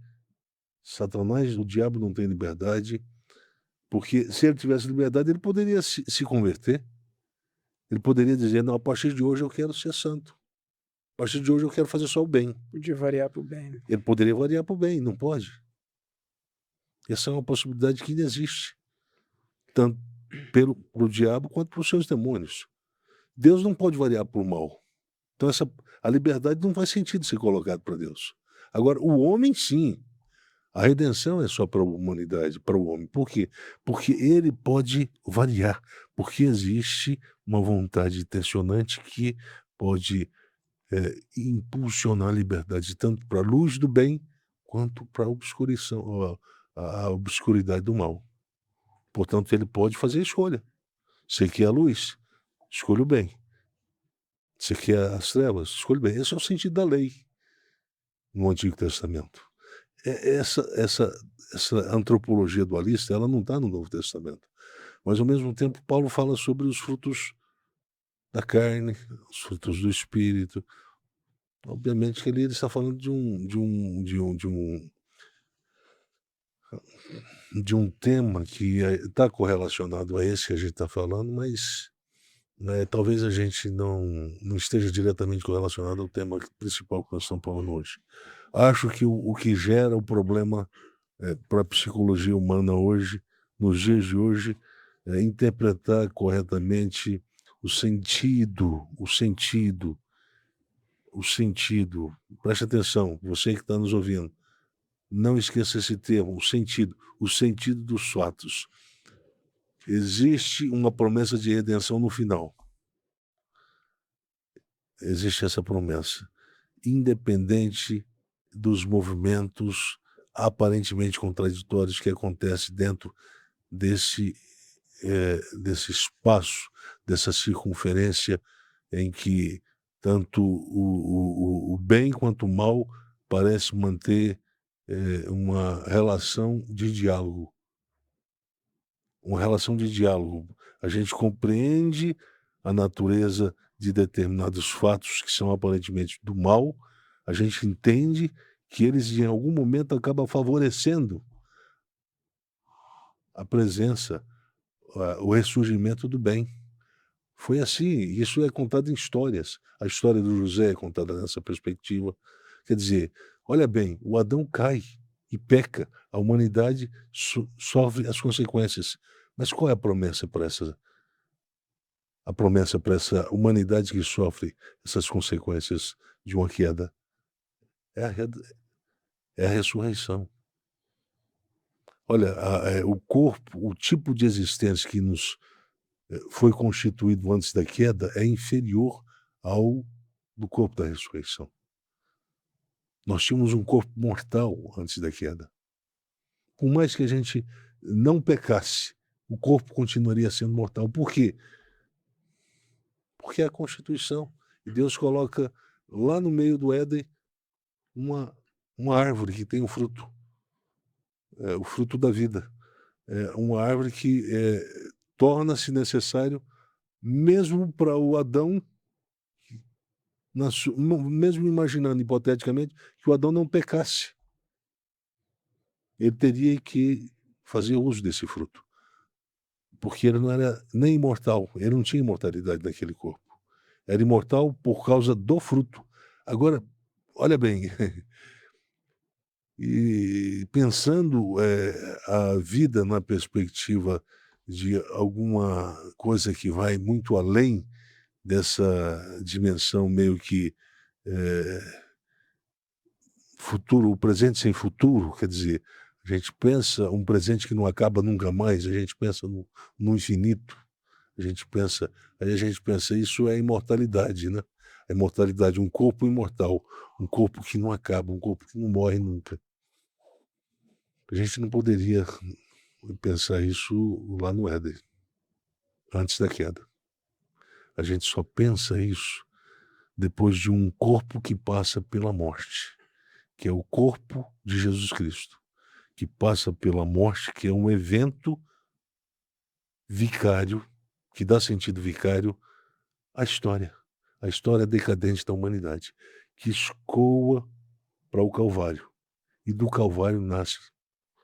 Speaker 3: Satanás, o diabo não tem liberdade, porque se ele tivesse liberdade, ele poderia se converter. Ele poderia dizer: não, a partir de hoje eu quero ser santo. A partir de hoje eu quero fazer só o bem.
Speaker 1: Podia variar para o bem, né?
Speaker 3: Ele poderia variar para o bem, não pode. Essa é uma possibilidade que ainda existe, tanto para o diabo quanto para os seus demônios. Deus não pode variar para o mal. Então a liberdade não faz sentido ser colocada para Deus. Agora, o homem sim. A redenção é só para a humanidade, para o homem. Por quê? Porque ele pode variar, porque existe uma vontade tensionante que pode impulsionar a liberdade, tanto para a luz do bem, quanto para a obscuridade do mal. Portanto, ele pode fazer a escolha. Você quer a luz? Escolha o bem. Você quer as trevas? Escolha o bem. Esse é o sentido da lei no Antigo Testamento. Essa antropologia dualista, ela não está no Novo Testamento. Mas, ao mesmo tempo, Paulo fala sobre os frutos da carne, os frutos do Espírito. Obviamente que ali ele está falando de um tema que está correlacionado a esse que a gente está falando, mas talvez a gente não esteja diretamente correlacionado ao tema principal que nós estamos falando hoje. Acho que o que gera o problema para a psicologia humana hoje, nos dias de hoje, é interpretar corretamente o sentido. Preste atenção, você que está nos ouvindo, não esqueça esse termo, o sentido dos fatos. Existe uma promessa de redenção no final. Existe essa promessa, independente dos movimentos aparentemente contraditórios que acontecem dentro desse espaço, dessa circunferência em que tanto o bem quanto o mal parece manter uma relação de diálogo. Uma relação de diálogo. A gente compreende a natureza de determinados fatos que são aparentemente do mal, a gente entende que eles em algum momento acabam favorecendo a presença, o ressurgimento do bem. Foi assim, isso é contado em histórias. A história do José é contada nessa perspectiva. Quer dizer, olha bem, o Adão cai e peca, a humanidade sofre as consequências. Mas qual é a promessa para essa humanidade que sofre essas consequências de uma queda? É a ressurreição. Olha, o corpo, o tipo de existência que nos foi constituído antes da queda é inferior ao do corpo da ressurreição. Nós tínhamos um corpo mortal antes da queda. por mais que a gente não pecasse, o corpo continuaria sendo mortal. Por quê? Porque é a Constituição. E Deus coloca lá no meio do Éden uma árvore que tem um fruto, o fruto da vida. É uma árvore que torna-se necessário mesmo para o Adão, mesmo imaginando hipoteticamente que o Adão não pecasse, ele teria que fazer uso desse fruto, porque ele não era nem imortal, ele não tinha imortalidade naquele corpo, era imortal por causa do fruto. Agora, olha bem, e pensando a vida na perspectiva de alguma coisa que vai muito além dessa dimensão meio que futuro, o presente sem futuro, quer dizer, a gente pensa um presente que não acaba nunca mais, a gente pensa no infinito, aí a gente pensa, isso é imortalidade, né? A imortalidade, um corpo imortal, um corpo que não acaba, um corpo que não morre nunca. A gente não poderia pensar isso lá no Éden, antes da queda. A gente só pensa isso depois de um corpo que passa pela morte, que é o corpo de Jesus Cristo, que passa pela morte, que é um evento vicário, que dá sentido vicário à história decadente da humanidade, que escoa para o Calvário, e do Calvário nasce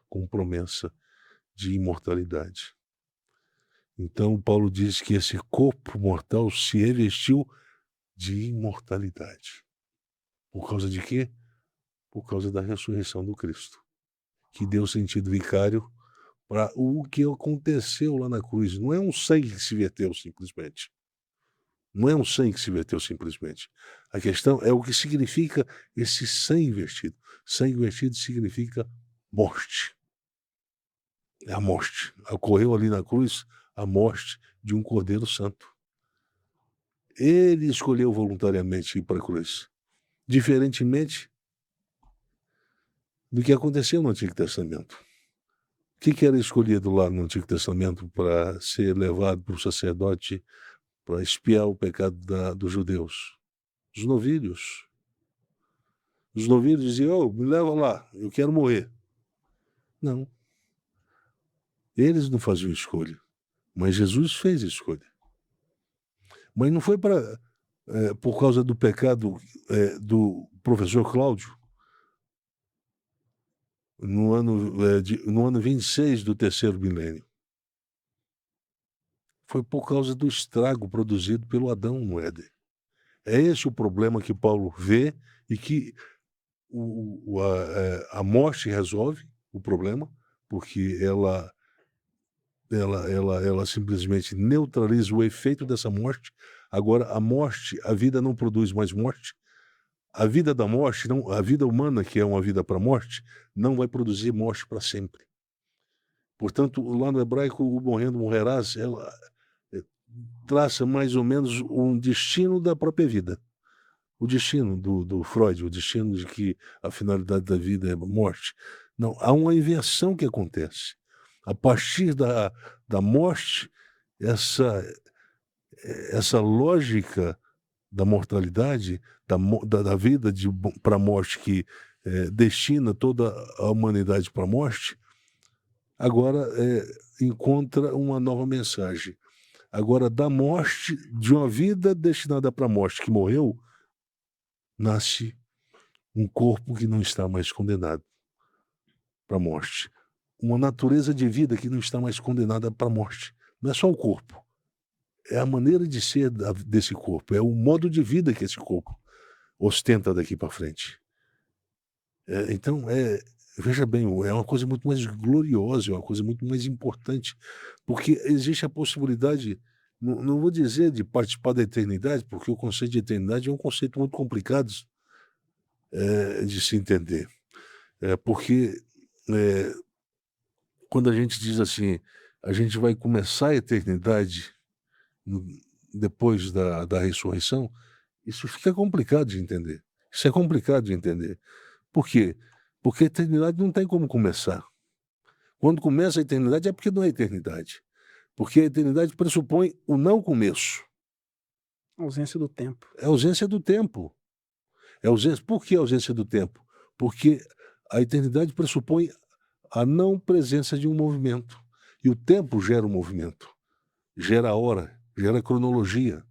Speaker 3: com promessa de imortalidade. Então, Paulo diz que esse corpo mortal se revestiu de imortalidade. Por causa de quê? Por causa da ressurreição do Cristo, que deu sentido vicário para o que aconteceu lá na cruz. Não é um sangue que se verteu simplesmente. Não é um sangue que se verteu simplesmente. A questão é o que significa esse sangue vertido. Sangue vertido significa morte. É a morte. Ocorreu ali na cruz a morte de um Cordeiro Santo. Ele escolheu voluntariamente ir para a cruz. Diferentemente do que aconteceu no Antigo Testamento. O que era escolhido lá no Antigo Testamento para ser levado para o sacerdote para expiar o pecado dos judeus? Os novilhos. Os novilhos diziam, me leva lá, eu quero morrer. Não. Eles não faziam escolha, mas Jesus fez a escolha. Mas não foi por causa do pecado do professor Cláudio, no ano 26 do terceiro milênio. Foi por causa do estrago produzido pelo Adão no Éden. É esse o problema que Paulo vê e que a morte resolve o problema, porque ela simplesmente neutraliza o efeito dessa morte. Agora, a morte, a vida não produz mais morte. A vida da morte, não, a vida humana, que é uma vida para a morte, não vai produzir morte para sempre. Portanto, lá no hebraico, o morrendo morrerás, ela traça mais ou menos um destino da própria vida. O destino do Freud, o destino de que a finalidade da vida é a morte. Não, há uma inversão que acontece. A partir da morte, essa lógica da mortalidade, da vida para a morte, que destina toda a humanidade para a morte, agora encontra uma nova mensagem. Agora, da morte, de uma vida destinada para a morte, que morreu, nasce um corpo que não está mais condenado para a morte. Uma natureza de vida que não está mais condenada para a morte. Não é só o corpo. É a maneira de ser desse corpo. É o modo de vida que esse corpo ostenta daqui para frente. Então, veja bem, é uma coisa muito mais gloriosa, é uma coisa muito mais importante, porque existe a possibilidade, não vou dizer de participar da eternidade, porque o conceito de eternidade é um conceito muito complicado de se entender. Porque quando a gente diz assim, a gente vai começar a eternidade depois da ressurreição, isso fica complicado de entender. Isso é complicado de entender. Por quê? Porque a eternidade não tem como começar. Quando começa a eternidade é porque não é eternidade. Porque a eternidade pressupõe o não começo.
Speaker 1: Ausência do tempo.
Speaker 3: É a ausência do tempo. Por que a ausência do tempo? Porque a eternidade pressupõe a não presença de um movimento. E o tempo gera um movimento, gera a hora, gera a cronologia.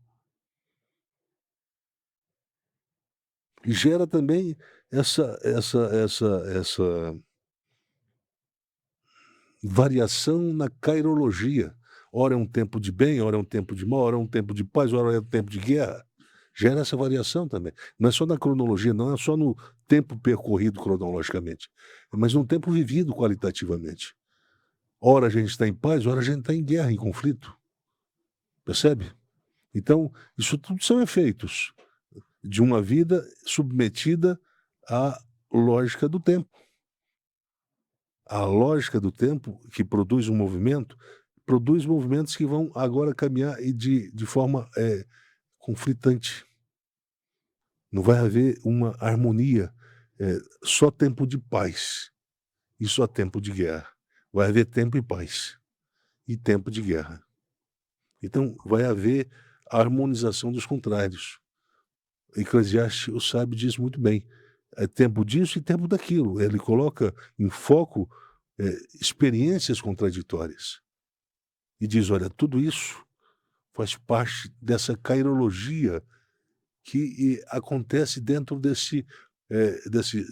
Speaker 3: E gera também essa variação na cairologia. Ora é um tempo de bem, ora é um tempo de mal, ora é um tempo de paz, ora é um tempo de guerra. Gera essa variação também. Não é só na cronologia, não é só no tempo percorrido cronologicamente, mas num tempo vivido qualitativamente. Ora a gente está em paz, ora a gente está em guerra, em conflito. Percebe? Então, isso tudo são efeitos de uma vida submetida à lógica do tempo. A lógica do tempo que produz um movimento, produz movimentos que vão agora caminhar de forma conflitante. Não vai haver uma harmonia, só tempo de paz e só tempo de guerra. Vai haver tempo e paz e tempo de guerra. Então, vai haver a harmonização dos contrários. Eclesiastes, o sábio, diz muito bem, é tempo disso e tempo daquilo. Ele coloca em foco experiências contraditórias. E diz, olha, tudo isso faz parte dessa cairologia que acontece dentro desse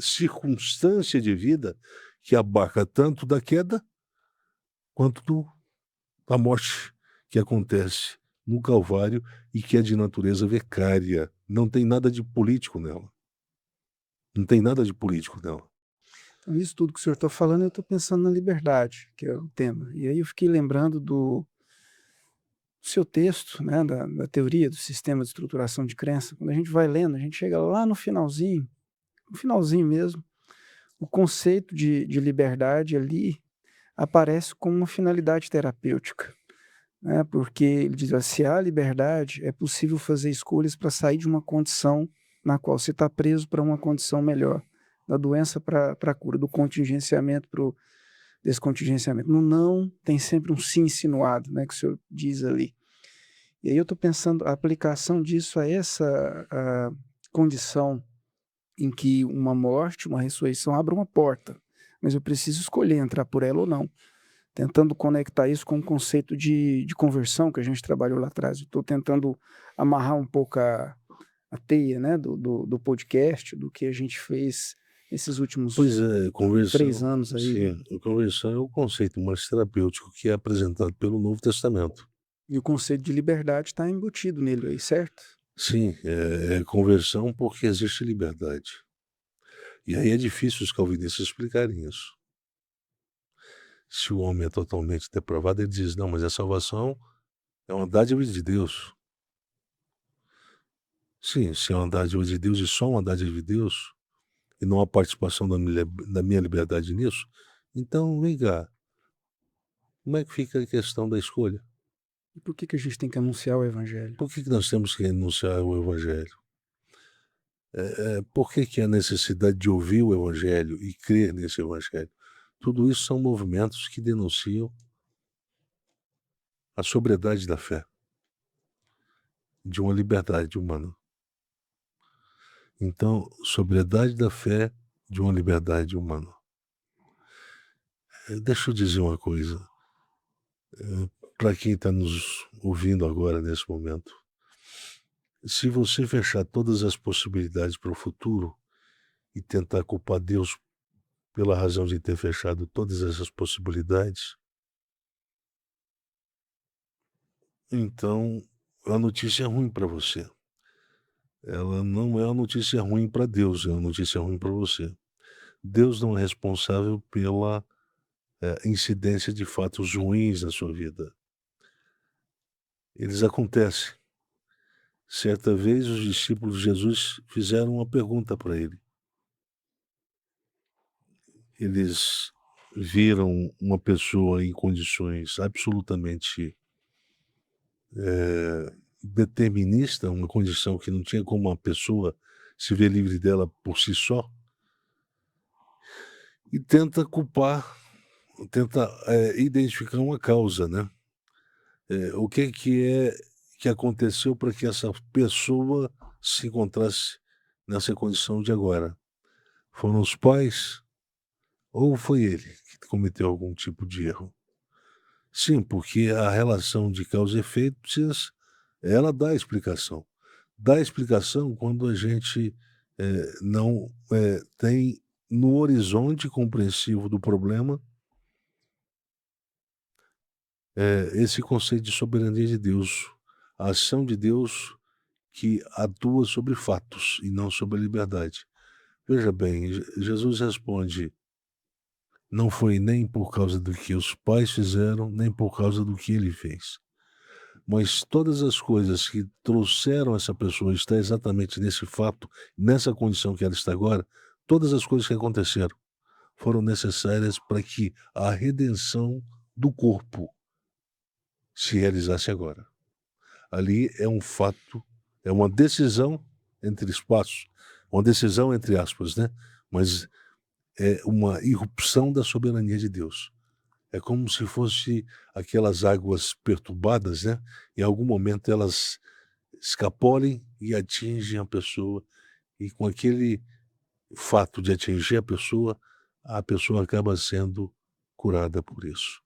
Speaker 3: circunstância de vida que abarca tanto da queda quanto da morte que acontece no Calvário e que é de natureza vicária. Não tem nada de político nela. Não tem nada de político nela.
Speaker 1: Então, isso tudo que o senhor está falando, eu estou pensando na liberdade, que é o tema. E aí eu fiquei lembrando do seu texto, né, da teoria do sistema de estruturação de crença. Quando a gente vai lendo, a gente chega lá no finalzinho mesmo, o conceito de liberdade ali aparece como uma finalidade terapêutica, né, porque ele diz, se há liberdade, é possível fazer escolhas para sair de uma condição na qual você está preso para uma condição melhor, da doença para a cura, do contingenciamento para o descontingenciamento. No não tem sempre um sim insinuado, né, que o senhor diz ali. E aí eu estou pensando, a aplicação disso a essa condição em que uma morte, uma ressurreição abre uma porta, mas eu preciso escolher entrar por ela ou não. Tentando conectar isso com o conceito de conversão que a gente trabalhou lá atrás. Estou tentando amarrar um pouco a teia, né, do podcast, do que a gente fez nesses últimos 3 anos aí.
Speaker 3: Sim, a conversão é o conceito mais terapêutico que é apresentado pelo Novo Testamento.
Speaker 1: E o conceito de liberdade está embutido nele aí, certo?
Speaker 3: Sim, é conversão porque existe liberdade. E aí é difícil os calvinistas explicarem isso. Se o homem é totalmente depravado, ele diz, não, mas a salvação é uma dádiva de Deus. Sim, se é uma dádiva de Deus e só uma dádiva de Deus, e não há participação da minha liberdade nisso, então, vem cá, como é que fica a questão da escolha?
Speaker 1: E por que a gente tem que anunciar o evangelho?
Speaker 3: Por que nós temos que anunciar o evangelho? Por que a necessidade de ouvir o evangelho e crer nesse evangelho? Tudo isso são movimentos que denunciam a sobriedade da fé, de uma liberdade humana. Então, sobriedade da fé de uma liberdade humana. Deixa eu dizer uma coisa, para quem está nos ouvindo agora, nesse momento. Se você fechar todas as possibilidades para o futuro e tentar culpar Deus pela razão de ter fechado todas essas possibilidades, então a notícia é ruim para você. Ela não é uma notícia ruim para Deus, é uma notícia ruim para você. Deus não é responsável pela incidência de fatos ruins na sua vida. Eles acontecem. Certa vez os discípulos de Jesus fizeram uma pergunta para ele. Eles viram uma pessoa em condições absolutamente determinista, uma condição que não tinha como uma pessoa se ver livre dela por si só, e tenta culpar tenta identificar uma causa, né? O que aconteceu para que essa pessoa se encontrasse nessa condição de agora? Foram os pais ou foi ele que cometeu algum tipo de erro? Sim, porque a relação de causa e efeito ela dá explicação. Dá explicação quando a gente não tem no horizonte compreensivo do problema esse conceito de soberania de Deus, a ação de Deus que atua sobre fatos e não sobre a liberdade. Veja bem, Jesus responde: não foi nem por causa do que os pais fizeram, nem por causa do que ele fez. Mas todas as coisas que trouxeram essa pessoa a estar exatamente nesse fato, nessa condição que ela está agora, todas as coisas que aconteceram foram necessárias para que a redenção do corpo se realizasse agora. Ali é um fato, é uma decisão entre espaços, uma decisão entre aspas, né? Mas é uma irrupção da soberania de Deus. É como se fosse aquelas águas perturbadas, né? Em algum momento elas escapolem e atingem a pessoa, e com aquele fato de atingir a pessoa acaba sendo curada por isso.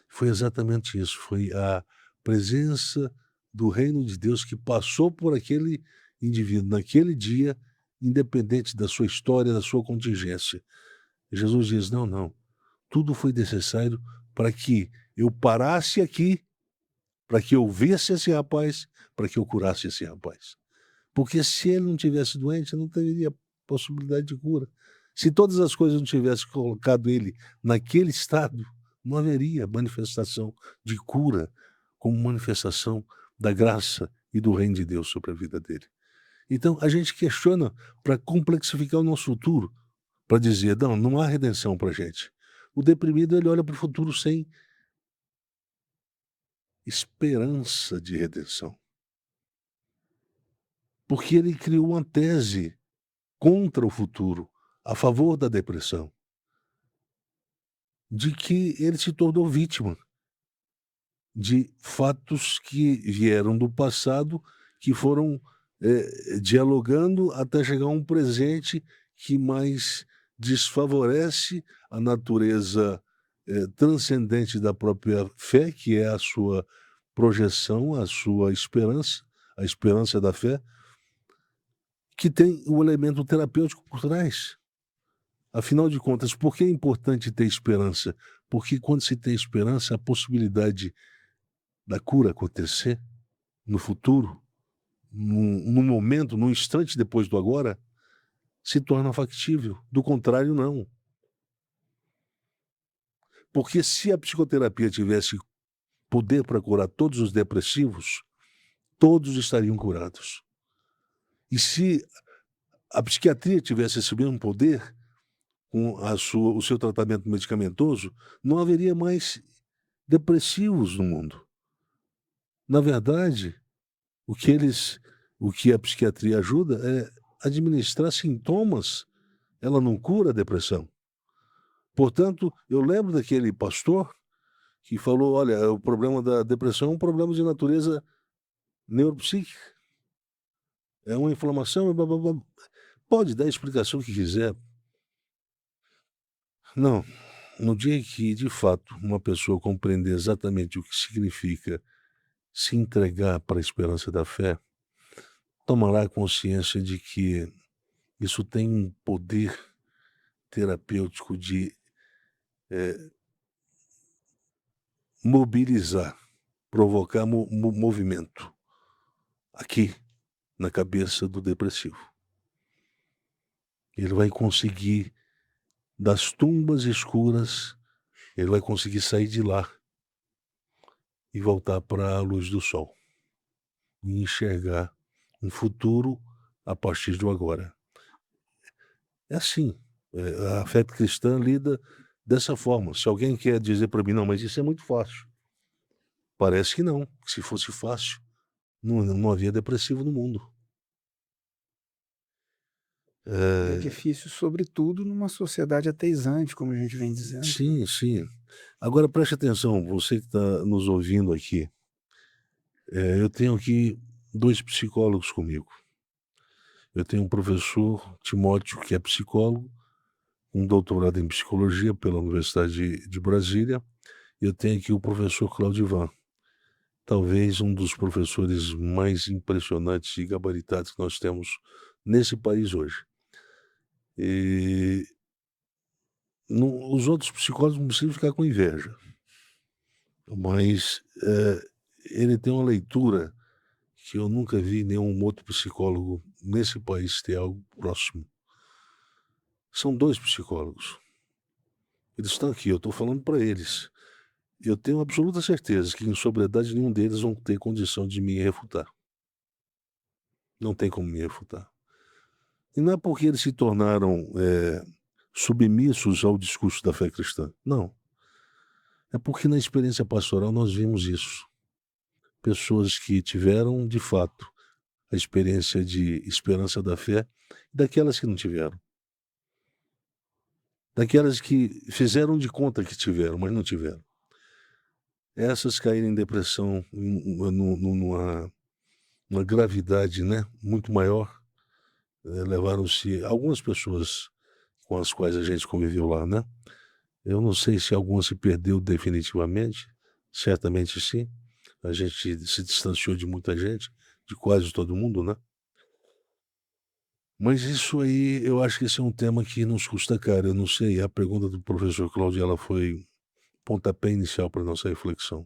Speaker 3: Foi exatamente isso, foi a presença do reino de Deus que passou por aquele indivíduo naquele dia, independente da sua história, da sua contingência. Jesus diz: não, não, tudo foi necessário para que eu parasse aqui, para que eu visse esse rapaz, para que eu curasse esse rapaz. Porque se ele não tivesse doente, não teria possibilidade de cura. Se todas as coisas não tivessem colocado ele naquele estado, não haveria manifestação de cura como manifestação da graça e do reino de Deus sobre a vida dele. Então a gente questiona para complexificar o nosso futuro, para dizer, não, não há redenção para a gente. O deprimido, ele olha para o futuro sem esperança de redenção. Porque ele criou uma tese contra o futuro, a favor da depressão, de que ele se tornou vítima de fatos que vieram do passado, que foram dialogando até chegar a um presente que mais desfavorece a natureza transcendente da própria fé, que é a sua projeção, a sua esperança, a esperança da fé, que tem o elemento terapêutico por trás. Afinal de contas, por que é importante ter esperança? Porque quando se tem esperança, a possibilidade da cura acontecer no futuro, no momento, no instante depois do agora, se torna factível. Do contrário, não. Porque se a psicoterapia tivesse poder para curar todos os depressivos, todos estariam curados. E se a psiquiatria tivesse esse mesmo poder, com o seu tratamento medicamentoso, não haveria mais depressivos no mundo. Na verdade, o que a psiquiatria ajuda é administrar sintomas, ela não cura a depressão. Portanto, eu lembro daquele pastor que falou, olha, o problema da depressão é um problema de natureza neuropsíquica. É uma inflamação, blá, blá, blá. Pode dar a explicação que quiser. Não, no dia que, de fato, uma pessoa compreender exatamente o que significa se entregar para a esperança da fé, tomará consciência de que isso tem um poder terapêutico de mobilizar, provocar movimento aqui na cabeça do depressivo. Ele vai conseguir, das tumbas escuras, ele vai conseguir sair de lá e voltar para a luz do sol e enxergar um futuro a partir do agora. É assim, a fé cristã lida dessa forma. Se alguém quer dizer para mim, não, mas isso é muito fácil. Parece que não. Se fosse fácil, não havia depressivo no mundo.
Speaker 1: É difícil, sobretudo numa sociedade ateizante, como a gente vem dizendo.
Speaker 3: Sim, sim. Agora preste atenção, você que está nos ouvindo aqui. Eu tenho aqui 2 psicólogos comigo. Eu tenho um professor, Timóteo, que é psicólogo, um doutorado em psicologia pela Universidade de Brasília, e eu tenho aqui o professor Claudivan, talvez um dos professores mais impressionantes e gabaritados que nós temos nesse país hoje. E os outros psicólogos não precisam ficar com inveja, mas ele tem uma leitura que eu nunca vi nenhum outro psicólogo nesse país ter algo próximo. São 2 psicólogos. Eles estão aqui, eu estou falando para eles. Eu tenho absoluta certeza que, em sobriedade, nenhum deles vão ter condição de me refutar. Não tem como me refutar. E não é porque eles se tornaram submissos ao discurso da fé cristã. Não. É porque na experiência pastoral nós vimos isso. Pessoas que tiveram, de fato, a experiência de esperança da fé, e daquelas que não tiveram. Daquelas que fizeram de conta que tiveram, mas não tiveram. Essas caíram em depressão numa gravidade, né, muito maior. Levaram-se algumas pessoas com as quais a gente conviveu lá, né? Eu não sei se alguma se perdeu definitivamente, certamente sim. A gente se distanciou de muita gente, de quase todo mundo, né? Mas isso aí, eu acho que esse é um tema que nos custa caro. Eu não sei, a pergunta do professor Cláudio, ela foi pontapé inicial para nossa reflexão.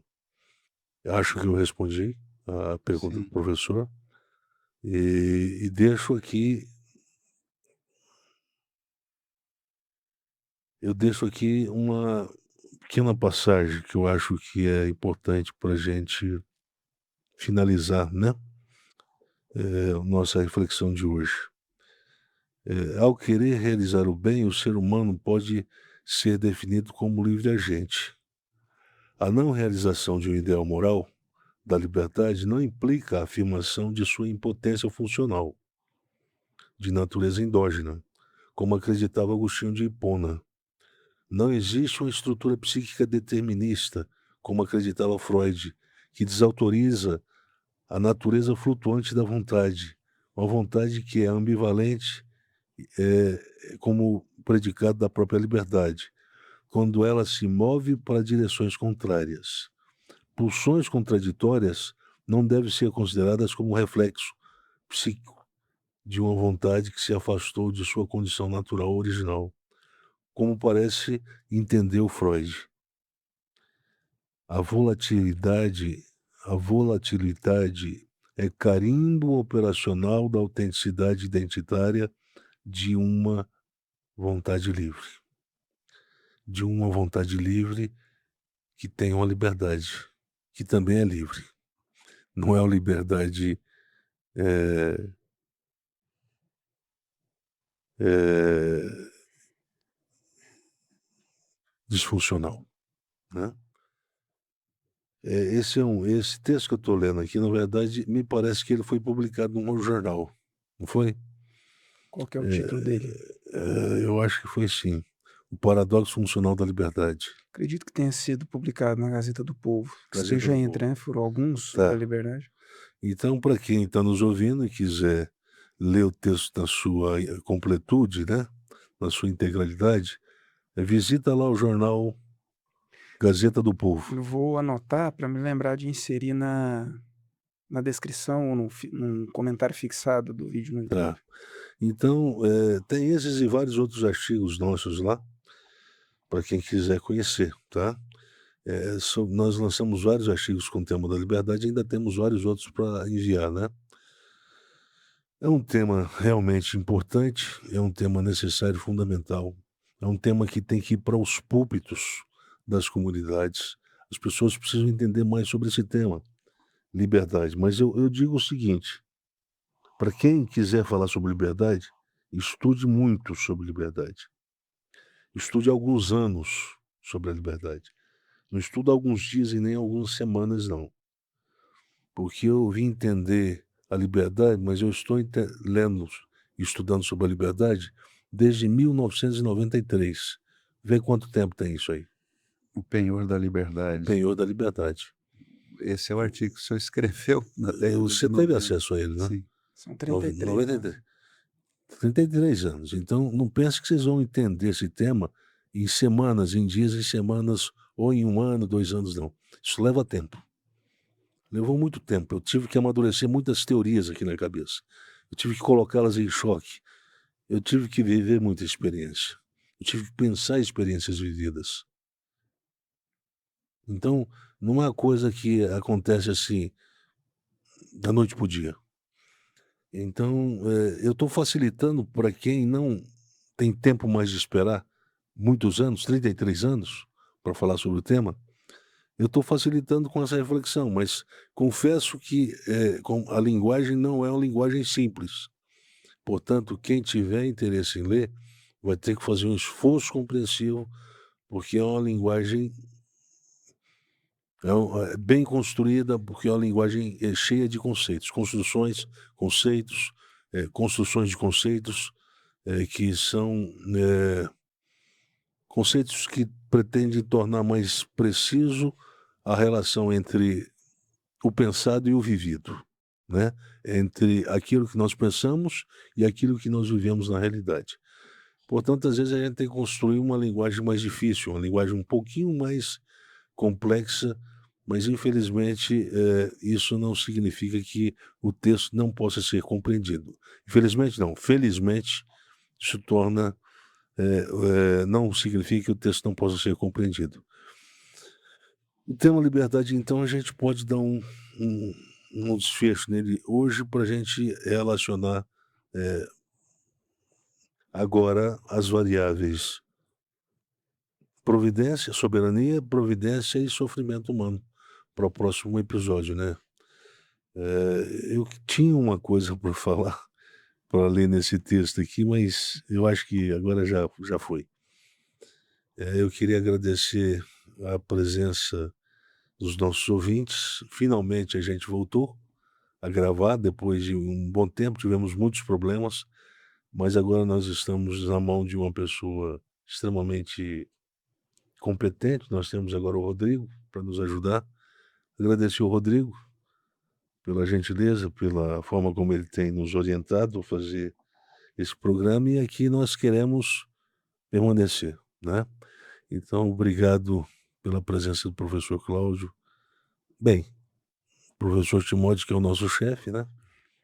Speaker 3: Eu acho que eu respondi a pergunta do
Speaker 1: Sim.
Speaker 3: professor e deixo aqui, eu deixo aqui uma pequena passagem que eu acho que é importante para a gente finalizar, né? Nossa reflexão de hoje. Ao querer realizar o bem, o ser humano pode ser definido como livre agente. A não realização de um ideal moral da liberdade não implica a afirmação de sua impotência funcional, de natureza endógena, como acreditava Agostinho de Hipona. Não existe uma estrutura psíquica determinista, como acreditava Freud, que desautoriza a natureza flutuante da vontade, uma vontade que é ambivalente, como predicado da própria liberdade, quando ela se move para direções contrárias. Pulsões contraditórias não devem ser consideradas como reflexo psíquico de uma vontade que se afastou de sua condição natural original, como parece entender o Freud. A volatilidade é carimbo operacional da autenticidade identitária de uma vontade livre. De uma vontade livre que tem uma liberdade, que também é livre. Não é uma liberdade disfuncional, né? Esse texto que eu estou lendo aqui, na verdade, me parece que ele foi publicado num jornal, não foi?
Speaker 1: Qual que é o título dele?
Speaker 3: Eu acho que foi sim. O Paradoxo Funcional da Liberdade.
Speaker 1: Acredito que tenha sido publicado na Gazeta do Povo, que
Speaker 3: Gazeta
Speaker 1: esteja
Speaker 3: do
Speaker 1: entre,
Speaker 3: Povo.
Speaker 1: né? Foram alguns sobre
Speaker 3: Tá.
Speaker 1: a liberdade.
Speaker 3: Então, para quem está nos ouvindo e quiser ler o texto na sua completude, né? Na sua integralidade, visita lá o jornal Gazeta do Povo.
Speaker 1: Eu vou anotar para me lembrar de inserir na descrição ou num comentário fixado do vídeo no YouTube.
Speaker 3: Tá. Então, tem esses e vários outros artigos nossos lá, para quem quiser conhecer, tá? Nós lançamos vários artigos com o tema da liberdade e ainda temos vários outros para enviar, né? É um tema realmente importante, é um tema necessário, fundamental. É um tema que tem que ir para os púlpitos das comunidades. As pessoas precisam entender mais sobre esse tema, liberdade. Mas eu digo o seguinte, para quem quiser falar sobre liberdade, estude muito sobre liberdade. Estude alguns anos sobre a liberdade. Não estuda alguns dias e nem algumas semanas, não. Porque eu vim entender a liberdade, mas eu estou lendo estudando sobre a liberdade desde 1993. Vê quanto tempo tem isso aí.
Speaker 2: O penhor da liberdade.
Speaker 3: Penhor da liberdade.
Speaker 2: Esse é o artigo que o senhor escreveu na década
Speaker 3: Você
Speaker 2: de
Speaker 3: teve
Speaker 2: 90.
Speaker 3: acesso a ele, né?
Speaker 2: Sim.
Speaker 1: São 33
Speaker 3: 93.
Speaker 1: anos.
Speaker 3: 33 anos. Então, não pense que vocês vão entender esse tema em semanas, em dias, em semanas, ou em 1 ano, 2 anos, não. Isso leva tempo. Levou muito tempo. Eu tive que amadurecer muitas teorias aqui na cabeça. Eu tive que colocá-las em choque. Eu tive que viver muita experiência. Eu tive que pensar experiências vividas. Então, não é uma coisa que acontece assim, da noite para o dia. Então, eu estou facilitando para quem não tem tempo mais de esperar muitos anos, 33 anos, para falar sobre o tema, eu estou facilitando com essa reflexão, mas confesso que a linguagem não é uma linguagem simples. Portanto, quem tiver interesse em ler vai ter que fazer um esforço compreensivo, porque é uma linguagem bem construída, porque é uma linguagem cheia de conceitos, construções de conceitos, que são conceitos que pretendem tornar mais preciso a relação entre o pensado e o vivido, né? Entre aquilo que nós pensamos e aquilo que nós vivemos na realidade. Portanto, às vezes a gente tem que construir uma linguagem mais difícil, uma linguagem um pouquinho mais complexa, mas infelizmente isso não significa que o texto não possa ser compreendido. Infelizmente não, felizmente isso torna não significa que o texto não possa ser compreendido. O tema liberdade, então, a gente pode dar um desfecho nele hoje para a gente relacionar agora as variáveis providência, soberania, providência e sofrimento humano para o próximo episódio, né? Eu tinha uma coisa para falar, para ler nesse texto aqui, mas eu acho que agora já foi. Eu queria agradecer a presença dos nossos ouvintes. Finalmente a gente voltou a gravar depois de um bom tempo, tivemos muitos problemas, mas agora nós estamos na mão de uma pessoa extremamente competente. Nós temos agora o Rodrigo para nos ajudar. Agradecer o Rodrigo pela gentileza, pela forma como ele tem nos orientado a fazer esse programa, e aqui nós queremos permanecer, né? Então, obrigado pela presença do professor Cláudio. Bem, o professor Timóteo, que é o nosso chefe, né?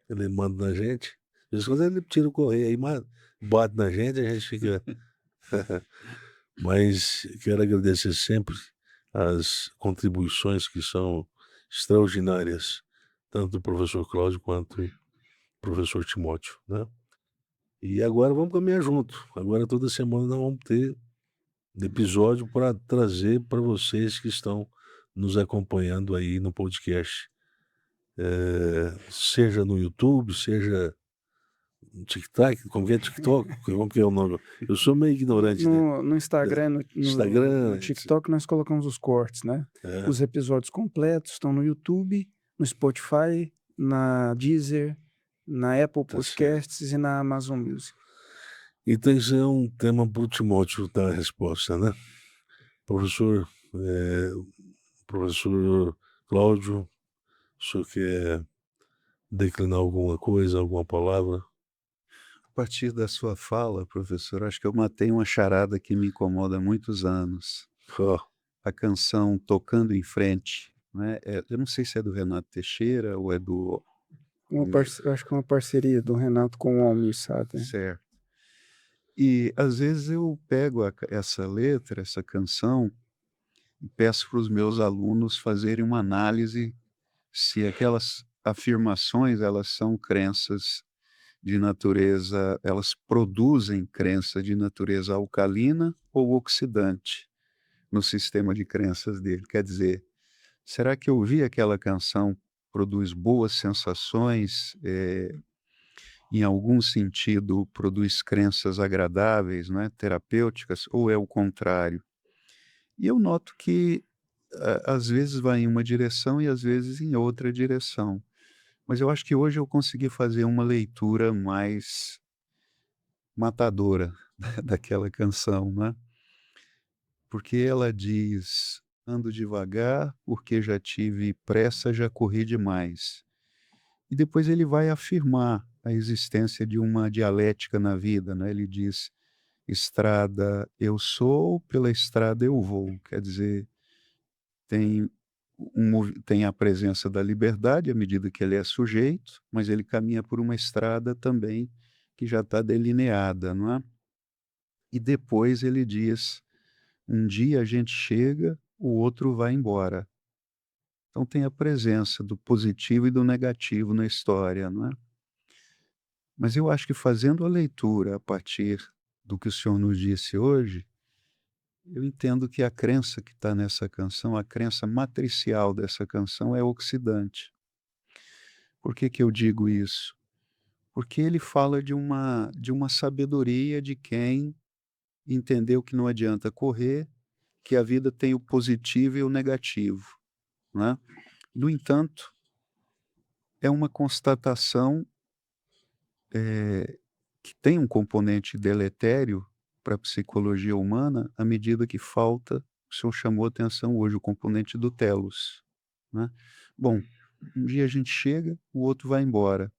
Speaker 3: Ele manda na gente. Às vezes, quando ele tira o correio aí, bate na gente, a gente fica. Mas quero agradecer sempre as contribuições que são extraordinárias, tanto do professor Cláudio quanto do professor Timóteo, né? E agora vamos caminhar junto. Agora toda semana nós vamos ter episódio para trazer para vocês que estão nos acompanhando aí no podcast. Seja no YouTube, seja no TikTok, como que é TikTok? Como que é o nome? Eu sou meio ignorante, né?
Speaker 1: No Instagram, no
Speaker 3: Instagram,
Speaker 1: TikTok, nós colocamos os cortes, né?
Speaker 3: é,
Speaker 1: Os episódios completos estão no YouTube, no Spotify, na Deezer, na Apple
Speaker 3: Tá
Speaker 1: Podcasts e na Amazon Music.
Speaker 3: Então isso é um tema para o Timóteo dar a resposta, né? Professor, professor Cláudio, o senhor quer declinar alguma coisa, alguma palavra?
Speaker 2: A partir da sua fala, professor, acho que eu matei uma charada que me incomoda há muitos anos.
Speaker 3: Ó,
Speaker 2: A canção Tocando em Frente, né? Eu não sei se é do Renato Teixeira ou é do
Speaker 1: Eu acho que é uma parceria do Renato com o Almir Sater.
Speaker 2: certo. E às vezes eu pego essa letra, essa canção, e peço para os meus alunos fazerem uma análise se aquelas afirmações elas são crenças de natureza, elas produzem crença de natureza alcalina ou oxidante no sistema de crenças dele. Quer dizer, será que ouvir aquela canção produz boas sensações, em algum sentido produz crenças agradáveis, né, terapêuticas, ou é o contrário? E eu noto que, às vezes vai em uma direção e às vezes em outra direção. Mas eu acho que hoje eu consegui fazer uma leitura mais matadora daquela canção, né? Porque ela diz: "Ando devagar, porque já tive pressa, já corri demais". E depois ele vai afirmar a existência de uma dialética na vida, né, ele diz: "Estrada eu sou, pela estrada eu vou". Quer dizer, tem tem a presença da liberdade à medida que ele é sujeito, mas ele caminha por uma estrada também que já está delineada, não é? E depois ele diz: "Um dia a gente chega, o outro vai embora". Então tem a presença do positivo e do negativo na história, não é? Mas eu acho que fazendo a leitura a partir do que o senhor nos disse hoje, eu entendo que a crença que está nessa canção, a crença matricial dessa canção é oxidante. Por que que eu digo isso? Porque ele fala de uma sabedoria de quem entendeu que não adianta correr, que a vida tem o positivo e o negativo, né. No entanto, é uma constatação, que tem um componente deletério para a psicologia humana, à medida que falta, o senhor chamou atenção hoje, o componente do telos, né. Bom, um dia a gente chega, o outro vai embora,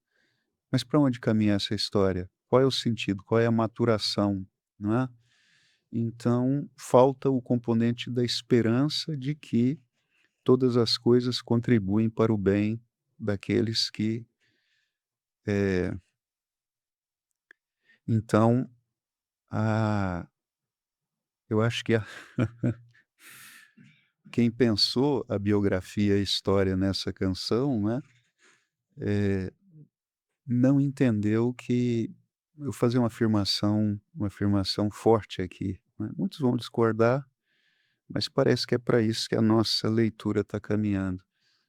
Speaker 2: mas para onde caminha essa história? Qual é o sentido? Qual é a maturação, não é? Então, falta o componente da esperança de que todas as coisas contribuem para o bem daqueles que, eh, então, a eu acho que a quem pensou a biografia e a história nessa canção, né, eh, não entendeu que eu vou fazer uma afirmação forte aqui, né, muitos vão discordar, mas parece que é para isso que a nossa leitura está caminhando.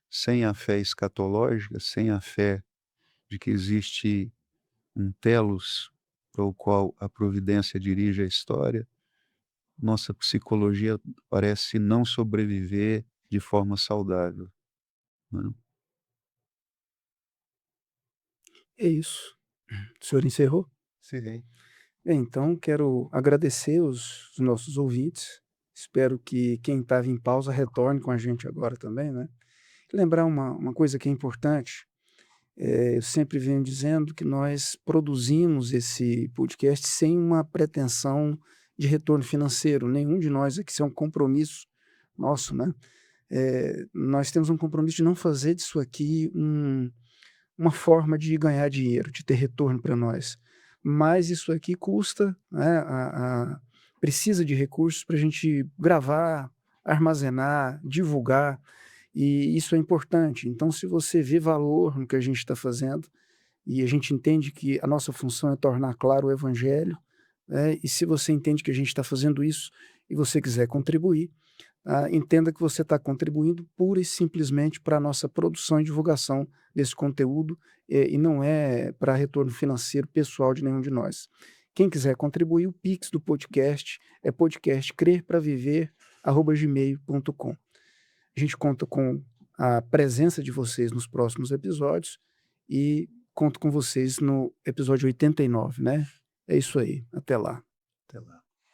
Speaker 2: Sem a fé escatológica, sem a fé de que existe um telos para o qual a providência dirige a história, nossa psicologia parece não sobreviver de forma saudável, né.
Speaker 1: É isso. O senhor encerrou?
Speaker 2: Sim.
Speaker 1: Bem, então quero agradecer os nossos ouvintes. Espero que quem estava em pausa retorne com a gente agora também, né. Lembrar uma coisa que é importante, eu sempre venho dizendo que nós produzimos esse podcast sem uma pretensão de retorno financeiro, nenhum de nós aqui, isso é um compromisso nosso, né. Nós temos um compromisso de não fazer disso aqui uma forma de ganhar dinheiro, de ter retorno para nós. Mas isso aqui custa, né, precisa de recursos para a gente gravar, armazenar, divulgar, e isso é importante. Então, se você vê valor no que a gente está fazendo, e a gente entende que a nossa função é tornar claro o evangelho, né, e se você entende que a gente está fazendo isso e você quiser contribuir, entenda que você está contribuindo pura e simplesmente para a nossa produção e divulgação desse conteúdo, e não é para retorno financeiro pessoal de nenhum de nós. Quem quiser contribuir, o Pix do podcast é podcastcrerpraviver@gmail.com. A gente conta com a presença de vocês nos próximos episódios e conto com vocês no episódio 89, né. É isso aí, até lá.
Speaker 2: Até lá.